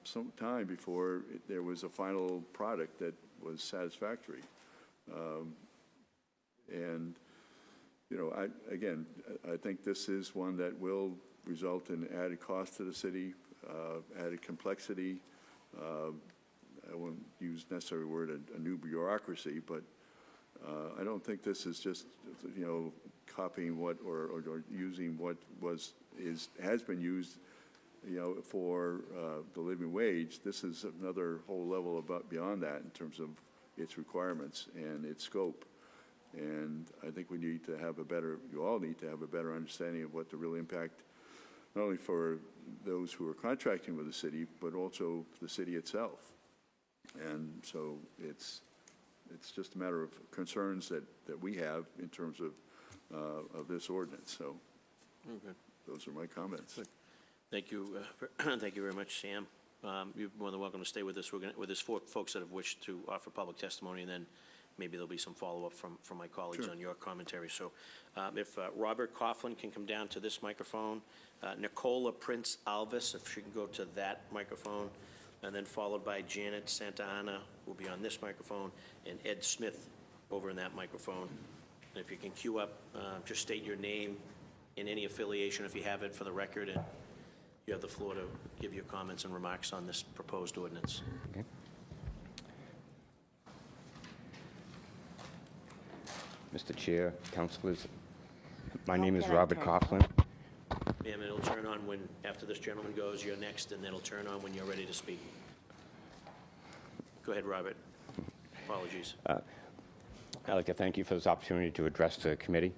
some time before there was a final product that was satisfactory. And, you know, I think this is one that will result in added cost to the city, added complexity. I won't use necessarily the word a new bureaucracy, but I don't think this is just, you know, copying what or using what has been used, you know, for the living wage. This is another whole level beyond that in terms of its requirements and its scope. And I think we need to have you all need to have a better understanding of what the real impact, not only for those who are contracting with the city, but also the city itself. And so it's just a matter of concerns that we have in terms of this ordinance. So those are my comments. Good. Thank you. Thank you very much, Sam. You're more than welcome to stay with us. There's 4 folks that have wished to offer public testimony, and then maybe there'll be some follow-up from my colleagues on your commentary. So if Robert Coughlin can come down to this microphone, Nicola Prince Alvis, if she can go to that microphone, and then followed by Janet Santa Ana, will be on this microphone, and Ed Smith over in that microphone. And if you can queue up, just state your name and any affiliation if you have it for the record, and you have the floor to give your comments and remarks on this proposed ordinance. Okay. Mr. Chair, councilors, my name is Robert Coughlin. Ma'am, it'll turn on when, after this gentleman goes, you're next, and it'll turn on when you're ready to speak. Go ahead, Robert. Apologies. I'd like to thank you for this opportunity to address the committee.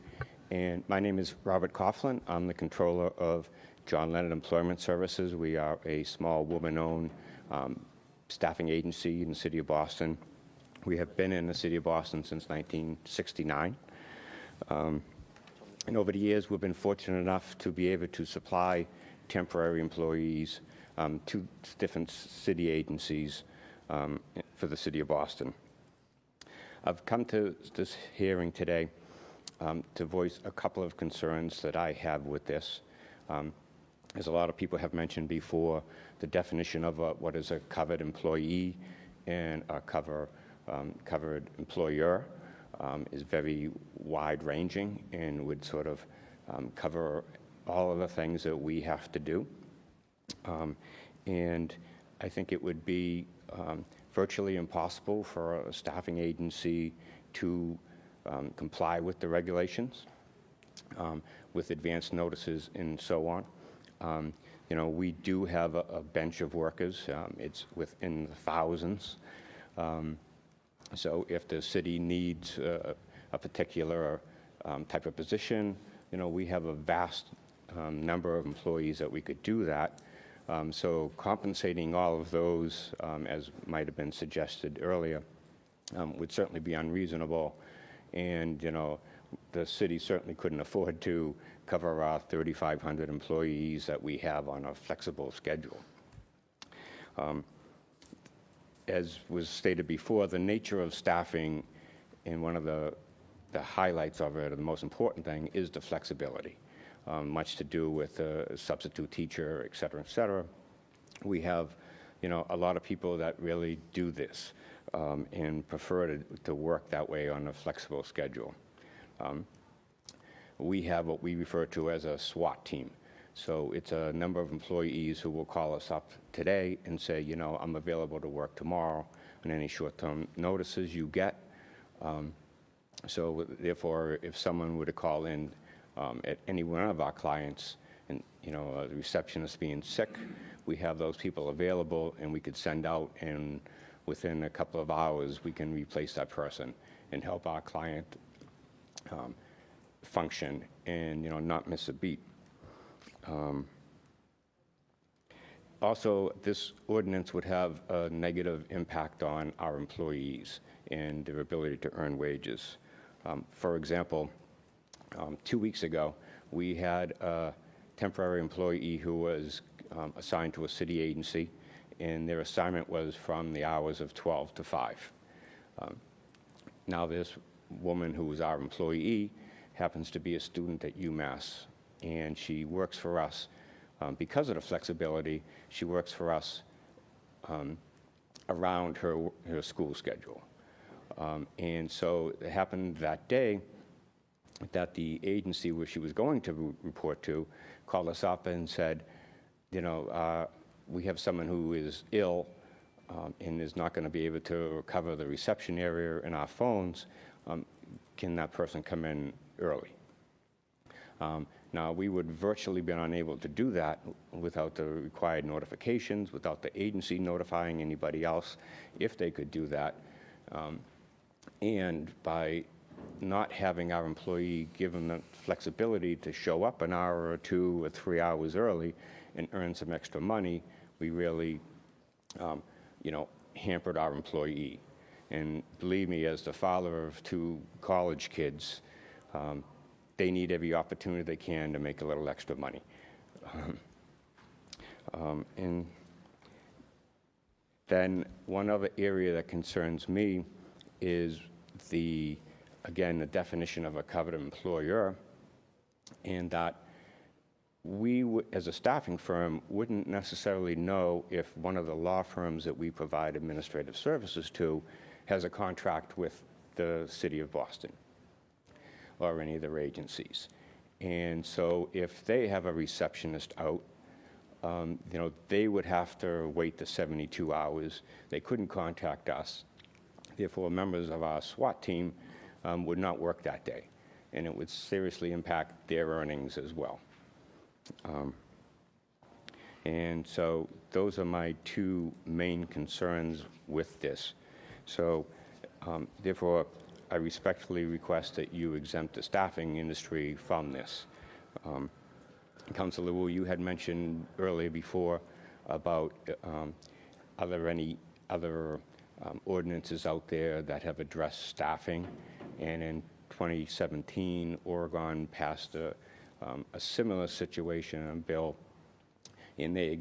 And my name is Robert Coughlin. I'm the controller of John Leonard Employment Services. We are a small woman-owned staffing agency in the city of Boston. We have been in the city of Boston since 1969. And over the years, we've been fortunate enough to be able to supply temporary employees to different city agencies for the city of Boston. I've come to this hearing today to voice a couple of concerns that I have with this. As a lot of people have mentioned before, the definition of what is a covered employee and a covered employer is very wide-ranging and would sort of cover all of the things that we have to do. And I think it would be virtually impossible for a staffing agency to comply with the regulations, with advance notices and so on. You know, we do have a bench of workers. It's within the thousands. So if the city needs a particular type of position, you know, we have a vast number of employees that we could do that. So compensating all of those, as might have been suggested earlier, would certainly be unreasonable. And, the city certainly couldn't afford to cover our 3,500 employees that we have on a flexible schedule. As was stated before, the nature of staffing, and one of the highlights of it, or the most important thing, is the flexibility. Much to do with a substitute teacher, et cetera, we have, a lot of people that really do this and prefer to work that way on a flexible schedule. We have what we refer to as a SWAT team. So it's a number of employees who will call us up today and say, I'm available to work tomorrow on any short-term notices you get. So therefore, if someone were to call in at any one of our clients and, a receptionist being sick, we have those people available and we could send out, and within a couple of hours, we can replace that person and help our client function and, not miss a beat. Also, this ordinance would have a negative impact on our employees and their ability to earn wages. For example, 2 weeks ago, we had a temporary employee who was assigned to a city agency, and their assignment was from the hours of 12 to 5. Now this woman who was our employee happens to be a student at UMass, and she works for us. Because of the flexibility, she works for us around her school schedule. And so it happened that day that the agency where she was going to report to called us up and said, we have someone who is ill and is not going to be able to cover the reception area in our phones. Can that person come in early? Now, we would virtually be unable to do that without the required notifications, without the agency notifying anybody else if they could do that. And by not having our employee given the flexibility to show up an hour or 2 or 3 hours early and earn some extra money, we really, hampered our employee. And believe me, as the father of 2 college kids, they need every opportunity they can to make a little extra money. And then one other area that concerns me is the definition of a covered employer, and that we, as a staffing firm, wouldn't necessarily know if one of the law firms that we provide administrative services to has a contract with the City of Boston or any of their agencies. And so if they have a receptionist out, they would have to wait the 72 hours. They couldn't contact us. Therefore, members of our SWAT team would not work that day, and it would seriously impact their earnings as well. And so those are my 2 main concerns with this. So therefore, I respectfully request that you exempt the staffing industry from this. Councilor Wu, you had mentioned earlier before about are there any other ordinances out there that have addressed staffing? And in 2017, Oregon passed a similar situation, a bill, and they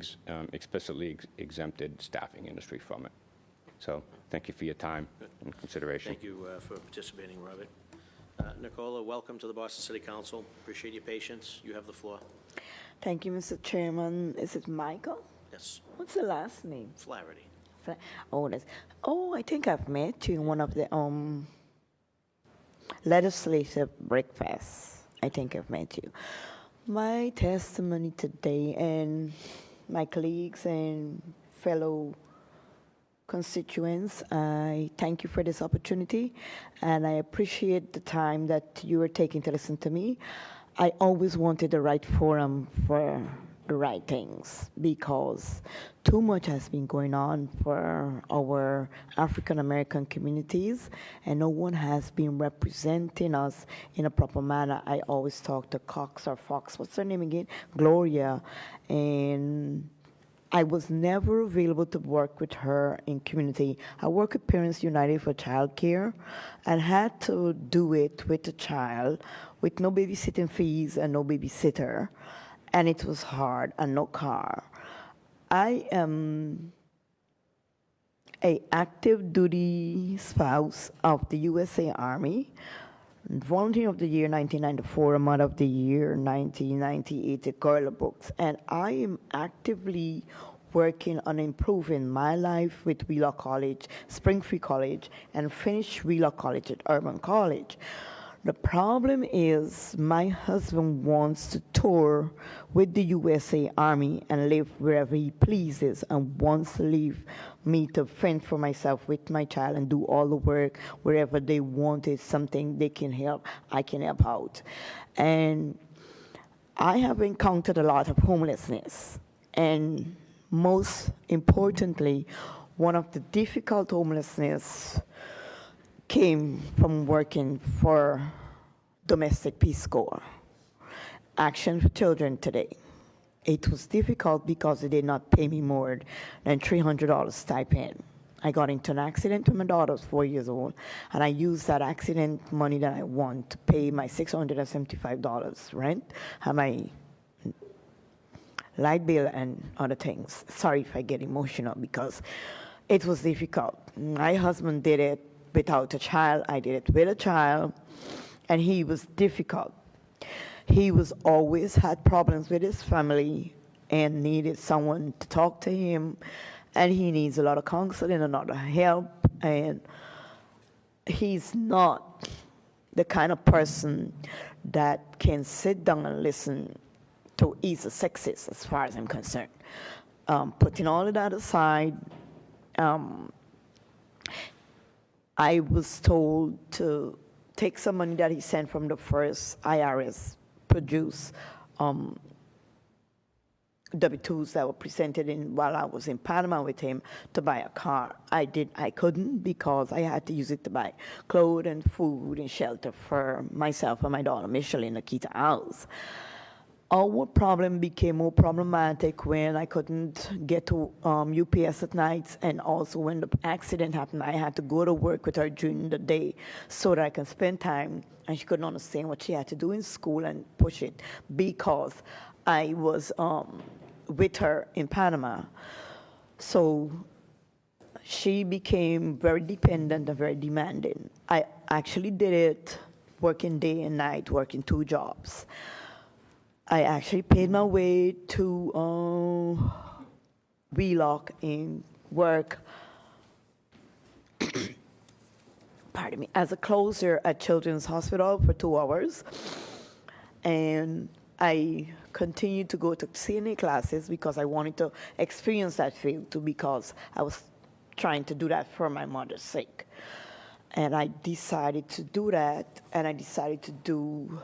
explicitly exempted staffing industry from it. So thank you for your time and consideration. Thank you for participating, Robert. Nicola, welcome to the Boston City Council. Appreciate your patience. You have the floor. Thank you, Mr. Chairman. Is it Michael? Yes. What's the last name? Flaherty. I think I've met you in one of the legislative breakfasts. I think I've met you. My testimony today, and my colleagues and fellow constituents, I thank you for this opportunity, and I appreciate the time that you are taking to listen to me. I always wanted the right forum for the right things, because too much has been going on for our African American communities, and no one has been representing us in a proper manner. I always talk to Cox or Fox, what's her name again? Gloria, and I was never available to work with her in community. I work with Parents United for childcare and had to do it with a child with no babysitting fees and no babysitter. And it was hard and no car. I am a active duty spouse of the USA Army, Volunteer of the Year 1994, Mother of the Year 1998, the Gorilla Books, and I am actively working on improving my life with Wheelock College, Springfield College, and finished Wheelock College at Urban College. The problem is my husband wants to tour with the USA Army and live wherever he pleases and wants to leave me to fend for myself with my child and do all the work wherever they wanted something they can help, I can help out. And I have encountered a lot of homelessness. And most importantly, one of the difficult homelessness came from working for Domestic Peace Corps, Action for Children today. It was difficult because they did not pay me more than $300 stipend. I got into an accident when my daughter was 4 years old, and I used that accident money that I won to pay my $675 rent and my light bill and other things. Sorry if I get emotional because it was difficult. My husband did it without a child. I did it with a child, and he was difficult. He was always had problems with his family and needed someone to talk to him, and he needs a lot of counseling and a lot of help, and he's not the kind of person that can sit down and listen to he's a sexist as far as I'm concerned. Putting all of that aside, I was told to take some money that he sent from the first IRS produce W-2s that were presented in while I was in Panama with him to buy a car. I couldn't because I had to use it to buy clothes and food and shelter for myself and my daughter Michelle in Akita house. Our problem became more problematic when I couldn't get to UPS at nights, and also when the accident happened, I had to go to work with her during the day so that I can spend time, and she couldn't understand what she had to do in school and push it because I was with her in Panama. So she became very dependent and very demanding. I actually did it working day and night, working 2 jobs. I actually paid my way to Wheelock and work pardon me, as a closer at Children's Hospital for 2 hours. And I continued to go to CNA classes because I wanted to experience that field too, because I was trying to do that for my mother's sake. And I decided to do that, and I decided to do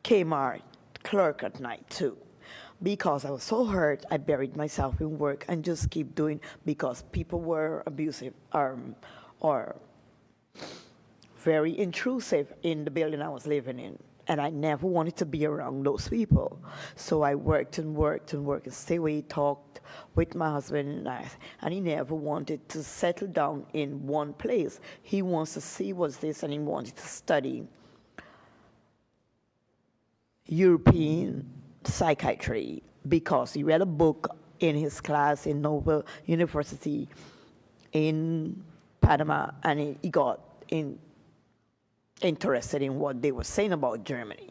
Kmart clerk at night too. Because I was so hurt, I buried myself in work and just keep doing because people were abusive or very intrusive in the building I was living in. And I never wanted to be around those people. So I worked and worked and worked and stay away, talked with my husband, and he never wanted to settle down in one place. He wants to see what's this, and he wanted to study European psychiatry because he read a book in his class in Nova University in Panama, and he got interested in what they were saying about Germany.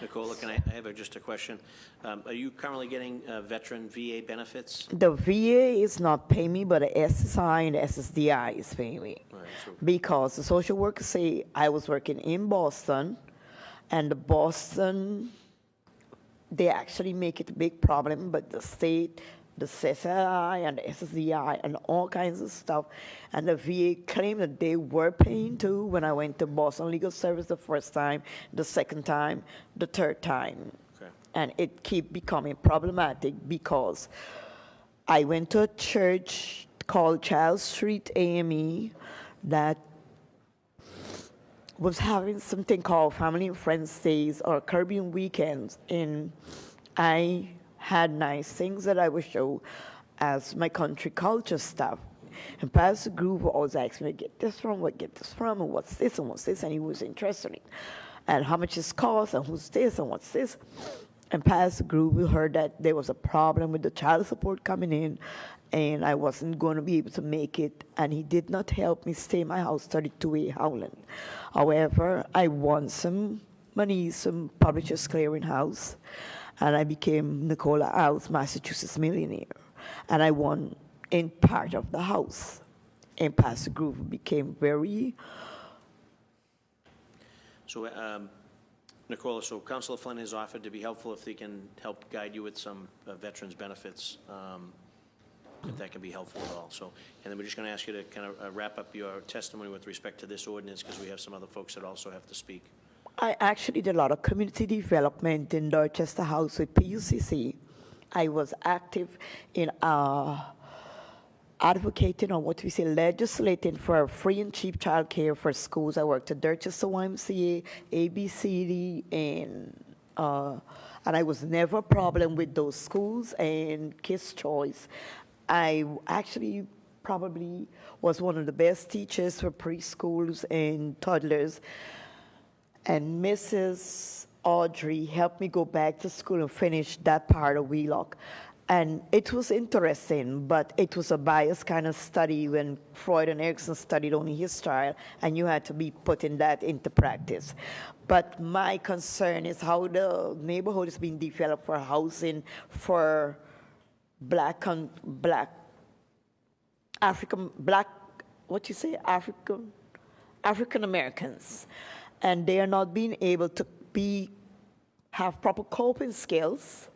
Nicola, I have just a question. Are you currently getting veteran VA benefits? The VA is not paying me, but the SSI and the SSDI is paying me. All right, so Because the social workers say I was working in Boston, and the Boston, they actually make it a big problem, but the state, the SSI and the SSDI and all kinds of stuff, and the VA claimed that they were paying too when I went to Boston Legal Service the first time, the second time, the third time. Okay. And it keep becoming problematic because I went to a church called Charles Street AME that was having something called Family and Friends Days or Caribbean Weekends, and I had nice things that I would show as my country culture stuff. And Pastor Groove always asked me, get this from, what get this from, and what's this, and what's this, and he was interested in it. And how much it costs, and who's this, and what's this. And Pastor Groove heard that there was a problem with the child support coming in, and I wasn't going to be able to make it, and he did not help me stay in my house, 32A Howland. However, I won some money, some Publishers Clearinghouse, and I became Nicola House, Massachusetts millionaire. And I won in part of the house. And Pastor Groove became very... So, Nicola, so Councilor Flynn has offered to be helpful if they can help guide you with some veterans benefits, if that can be helpful at all. So, and then we're just going to ask you to kind of wrap up your testimony with respect to this ordinance, because we have some other folks that also have to speak. I actually did a lot of community development in Dorchester House with PUCC. I was active in advocating, or what we say, legislating for free and cheap child care for schools. I worked at Dorchester YMCA, ABCD, and I was never a problem with those schools and Kids' Choice. I actually probably was one of the best teachers for preschools and toddlers. And Mrs. Audrey helped me go back to school and finish that part of Wheelock. And it was interesting, but it was a biased kind of study when Freud and Erikson studied only his child, and you had to be putting that into practice. But my concern is how the neighborhood is being developed for housing for African Americans. And they are not being able to have proper coping skills,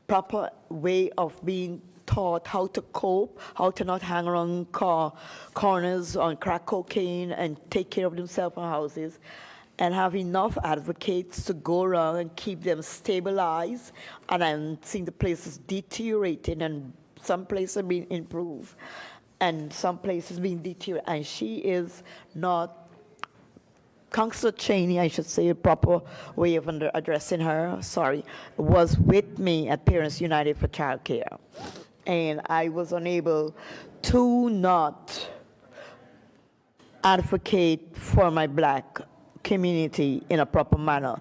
proper way of being taught how to cope, how to not hang around corners on crack cocaine and take care of themselves in houses, and have enough advocates to go around and keep them stabilized. And I'm seeing the places deteriorating, and some places are being improved, and some places being deteriorated. And she is not, Councillor Cheney, I should say, a proper way of addressing her, was with me at Parents United for Child Care. And I was unable to not advocate for my Black community in a proper manner.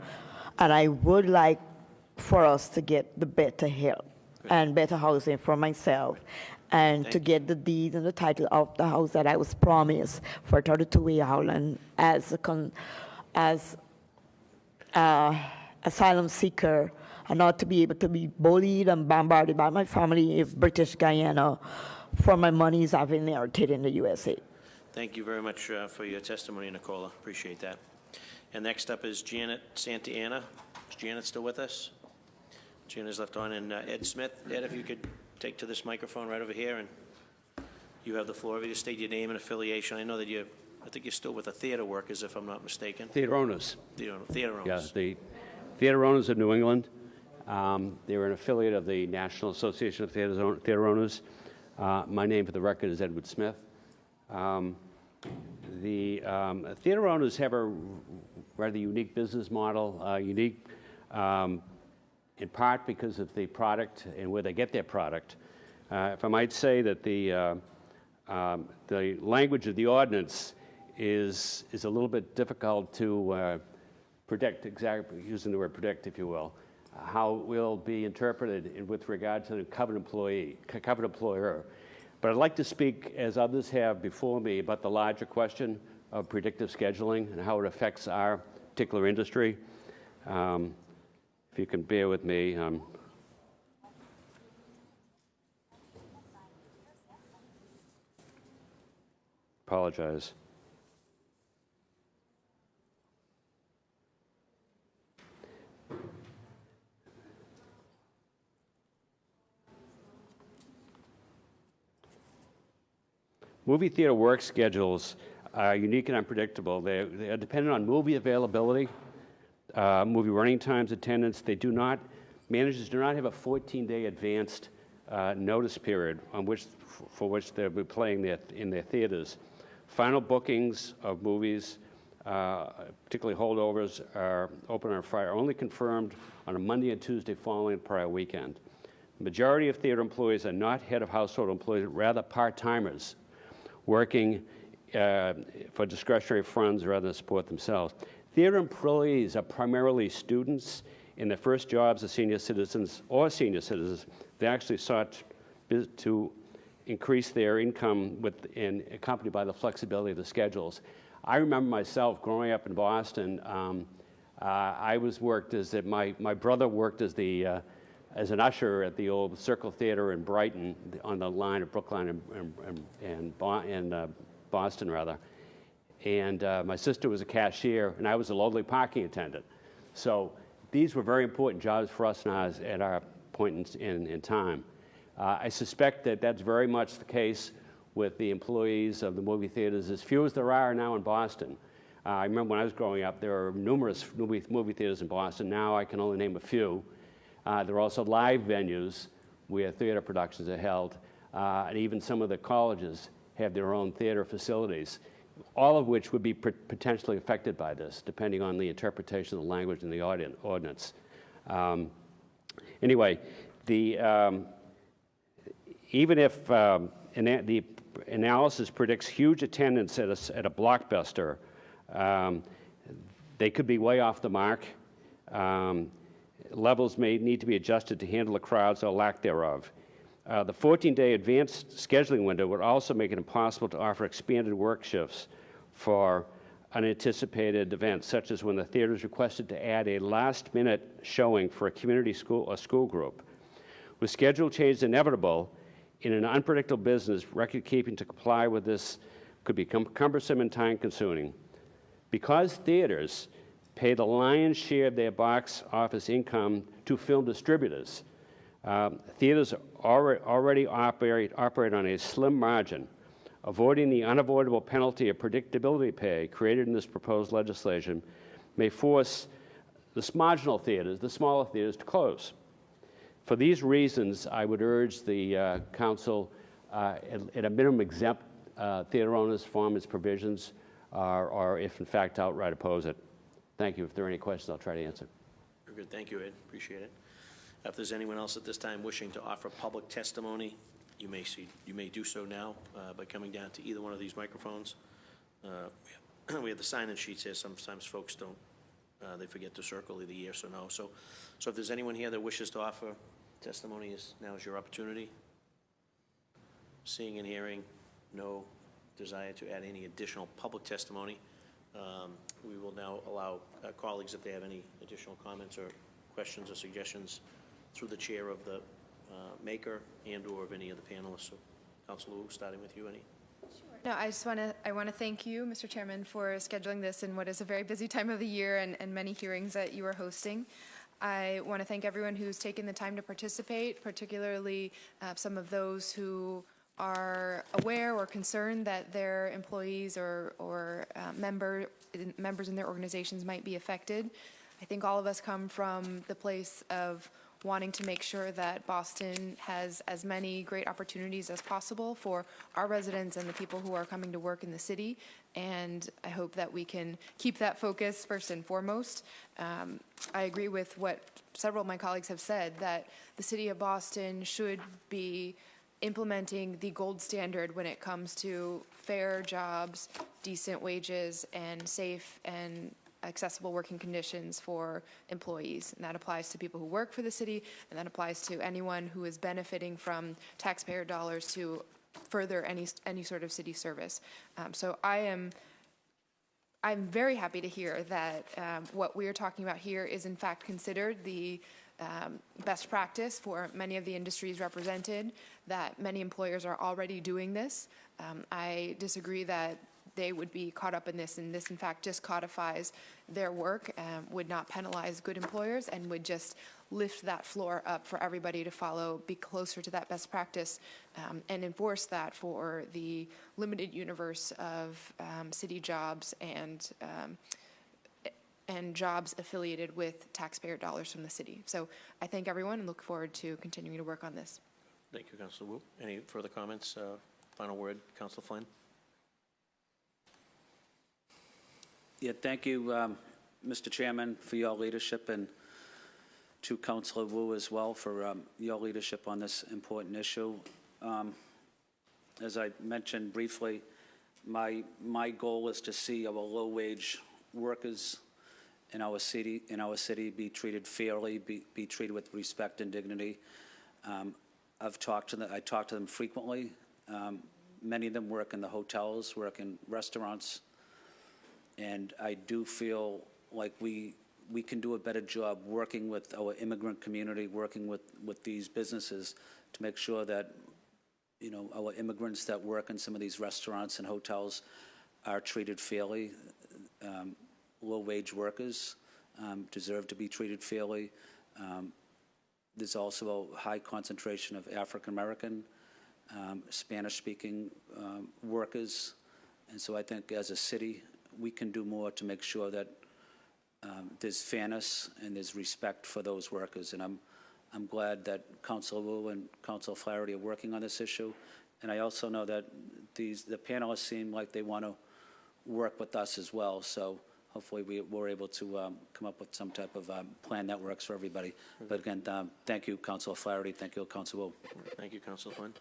And I would like for us to get the better help and better housing for myself, and to get the deed and the title of the house that I was promised for 32A Howland as asylum seeker, and not to be able to be bullied and bombarded by my family in British Guyana for my monies I've inherited in the USA. Thank you very much for your testimony, Nicola. Appreciate that. And next up is Janet Santana. Is Janet still with us? Janet's left on. And Ed Smith. Ed, if you could take to this microphone right over here, and you have the floor. If you just state your name and affiliation. I know that I think you're still with the theater workers, if I'm not mistaken. Theater owners. Theater owners. Yeah, the theater owners of New England. They're an affiliate of the National Association of Theater Owners. My name for the record is Edward Smith. The theater owners have a rather unique business model, unique in part because of the product and where they get their product. If I might say that the language of the ordinance is a little bit difficult to predict, exactly using the word predict, if you will, how it will be interpreted with regard to the covered employer. But I'd like to speak, as others have before me, about the larger question of predictive scheduling and how it affects our particular industry. If you can bear with me. Apologize. Movie theater work schedules are unique and unpredictable. They are dependent on movie availability, movie running times, attendance. Managers do not have a 14-day advanced notice period for which they'll be playing in their theaters. Final bookings of movies particularly holdovers, are open on Friday, are only confirmed on a Monday and Tuesday following the prior weekend. The majority of theater employees are not head of household employees, rather part-timers working for discretionary funds rather than support themselves. Theater employees are primarily students in their first jobs as senior citizens or senior citizens. They actually sought to increase their income and accompanied by the flexibility of the schedules. I remember myself growing up in Boston. My brother worked as an usher at the old Circle Theater in Brighton on the line of Brookline and Boston, rather. And my sister was a cashier, and I was a lowly parking attendant. So these were very important jobs for us at our point in time. I suspect that that's very much the case with the employees of the movie theaters, as few as there are now in Boston. I remember when I was growing up, there were numerous movie theaters in Boston. Now I can only name a few. There are also live venues where theater productions are held, and even some of the colleges have their own theater facilities, all of which would be potentially affected by this, depending on the interpretation of the language in the ordinance. Anyway, even if the analysis predicts huge attendance at a blockbuster, they could be way off the mark. Levels may need to be adjusted to handle the crowds or lack thereof. The 14-day advanced scheduling window would also make it impossible to offer expanded work shifts for unanticipated events, such as when the theater is requested to add a last-minute showing for a community school or school group. With schedule change inevitable, in an unpredictable business, record-keeping to comply with this could become cumbersome and time-consuming. Because theaters pay the lion's share of their box office income to film distributors, theaters already operate on a slim margin. Avoiding the unavoidable penalty of predictability pay created in this proposed legislation may force the marginal theaters, the smaller theaters, to close. For these reasons, I would urge the council at a minimum exempt theater owners from its provisions, or if in fact outright oppose it. Thank you. If there are any questions, I'll try to answer. Very good. Thank you, Ed. Appreciate it. If there's anyone else at this time wishing to offer public testimony, you may do so now by coming down to either one of these microphones. We have the sign-in sheets here. Sometimes folks don't, they forget to circle either yes or no. So if there's anyone here that wishes to offer testimony, now is your opportunity. Seeing and hearing no desire to add any additional public testimony, we will now allow colleagues, if they have any additional comments or questions or suggestions, through the chair of the maker and or of any of the panelists. So, Councilor Wu, starting with you, any? No, I want to thank you, Mr. Chairman, for scheduling this in what is a very busy time of the year and many hearings that you are hosting. I want to thank everyone who's taken the time to participate, particularly some of those who are aware or concerned that their employees or members in their organizations might be affected. I think all of us come from the place of wanting to make sure that Boston has as many great opportunities as possible for our residents and the people who are coming to work in the city. And I hope that we can keep that focus first and foremost. I agree with what several of my colleagues have said, that the city of Boston should be implementing the gold standard when it comes to fair jobs, decent wages, and safe and accessible working conditions for employees. And that applies to people who work for the city, and that applies to anyone who is benefiting from taxpayer dollars to further any sort of city service. So I'm very happy to hear that what we are talking about here is in fact considered the best practice for many of the industries represented, that many employers are already doing this. I disagree that they would be caught up in this, and this in fact just codifies their work, would not penalize good employers, and would just lift that floor up for everybody to follow, be closer to that best practice, and enforce that for the limited universe of city jobs and jobs affiliated with taxpayer dollars from the city. So I thank everyone and look forward to continuing to work on this. Thank you, Councilor Wu. Any further comments? Final word, Councilor Flynn. Yeah, thank you, Mr. Chairman, for your leadership, and to Councilor Wu as well for your leadership on this important issue. As I mentioned briefly, my goal is to see our low-wage workers in our city be treated fairly, be treated with respect and dignity. I talk to them frequently. Many of them work in the hotels, work in restaurants, and I do feel like we can do a better job working with our immigrant community, working with these businesses to make sure that, you know, our immigrants that work in some of these restaurants and hotels are treated fairly. Low-wage workers deserve to be treated fairly. There's also a high concentration of African-American, Spanish-speaking workers. And so I think as a city, we can do more to make sure that there's fairness and there's respect for those workers. And I'm glad that Councilor Wu and Councilor Flaherty are working on this issue. And I also know that the panelists seem like they want to work with us as well. So hopefully we're able to come up with some type of plan that works for everybody. But again, thank you, Councilor Flaherty. Thank you, Councilor Wu. Thank you, Councilor Flynn.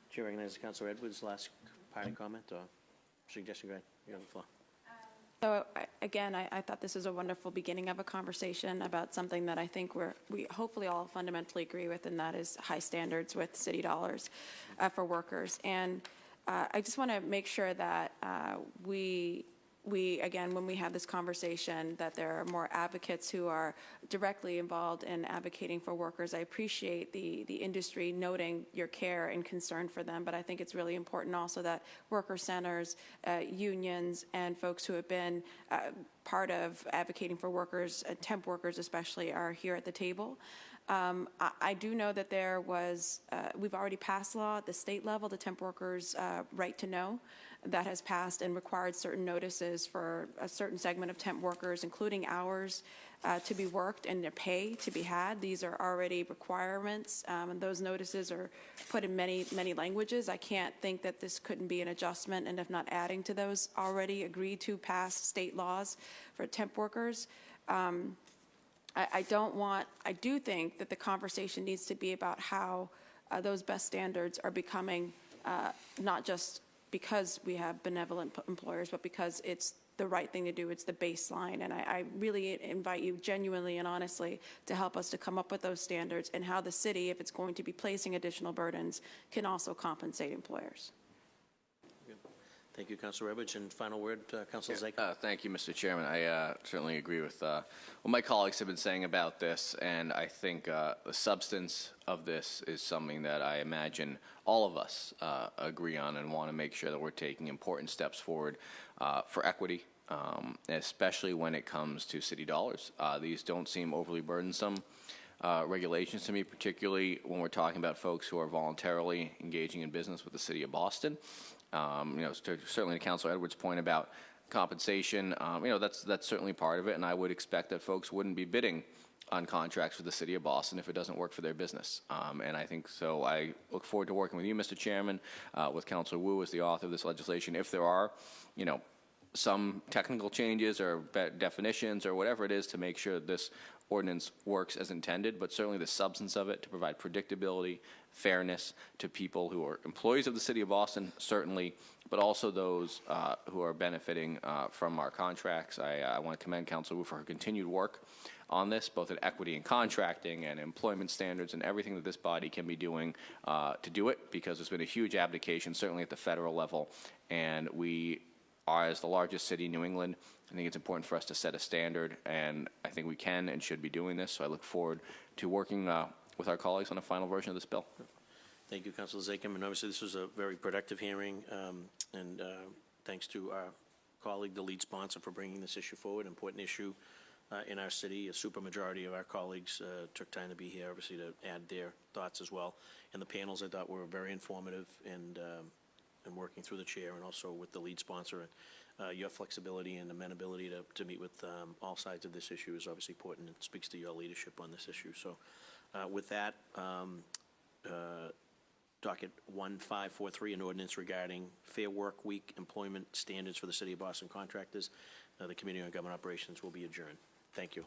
Chair recognizes Councilor Edwards. Last parting comment or suggestion? Go ahead. You have the floor. So again, I thought this is a wonderful beginning of a conversation about something that I think we hopefully all fundamentally agree with, and that is high standards with city dollars for workers. And I just want to make sure that we again, when we have this conversation, that there are more advocates who are directly involved in advocating for workers. I appreciate the industry noting your care and concern for them, but I think it's really important also that worker centers, unions, and folks who have been part of advocating for workers, temp workers especially, are here at the table. I do know that there was, we've already passed law at the state level, the temp workers' right to know. That has passed and required certain notices for a certain segment of temp workers, including hours to be worked and their pay to be had. These are already requirements, and those notices are put in many, many languages. I can't think that this couldn't be an adjustment, and if not adding to those already agreed to past state laws for temp workers. I do think that the conversation needs to be about how those best standards are becoming not just because we have benevolent employers, but because it's the right thing to do. It's the baseline. And I really invite you genuinely and honestly to help us to come up with those standards and how the city, if it's going to be placing additional burdens, can also compensate employers. Thank you, Councilor Edwards. And final word, Councilor Zaker. Thank you, Mr. Chairman. I certainly agree with what my colleagues have been saying about this, and I think the substance of this is something that I imagine all of us agree on and want to make sure that we're taking important steps forward for equity, especially when it comes to city dollars. These don't seem overly burdensome regulations to me, particularly when we're talking about folks who are voluntarily engaging in business with the city of Boston. Certainly to Councilor Edwards' point about compensation, that's certainly part of it, and I would expect that folks wouldn't be bidding on contracts with the city of Boston if it doesn't work for their business. And I think so. I look forward to working with you, Mr. Chairman, with Councilor Wu as the author of this legislation. If there are, some technical changes or definitions or whatever it is to make sure that this ordinance works as intended, but certainly the substance of it to provide predictability, fairness to people who are employees of the city of Boston, certainly, but also those who are benefiting from our contracts. I want to commend Councilor Wu for her continued work on this, both in equity and contracting and employment standards and everything that this body can be doing to do it, because there's been a huge abdication, certainly at the federal level, and we are, as the largest city in New England, I think it's important for us to set a standard, and I think we can and should be doing this, so I look forward to working with our colleagues on a final version of this bill. Thank you, Councilor Zakem, and obviously this was a very productive hearing, and thanks to our colleague, the lead sponsor, for bringing this issue forward, important issue in our city. A supermajority of our colleagues took time to be here, obviously, to add their thoughts as well. And the panels, I thought, were very informative and working through the chair and also with the lead sponsor. Your flexibility and amenability to meet with all sides of this issue is obviously important. It speaks to your leadership on this issue. So with that, Docket 1543, an ordinance regarding Fair Work Week employment standards for the City of Boston contractors. The Committee on Government Operations will be adjourned. Thank you.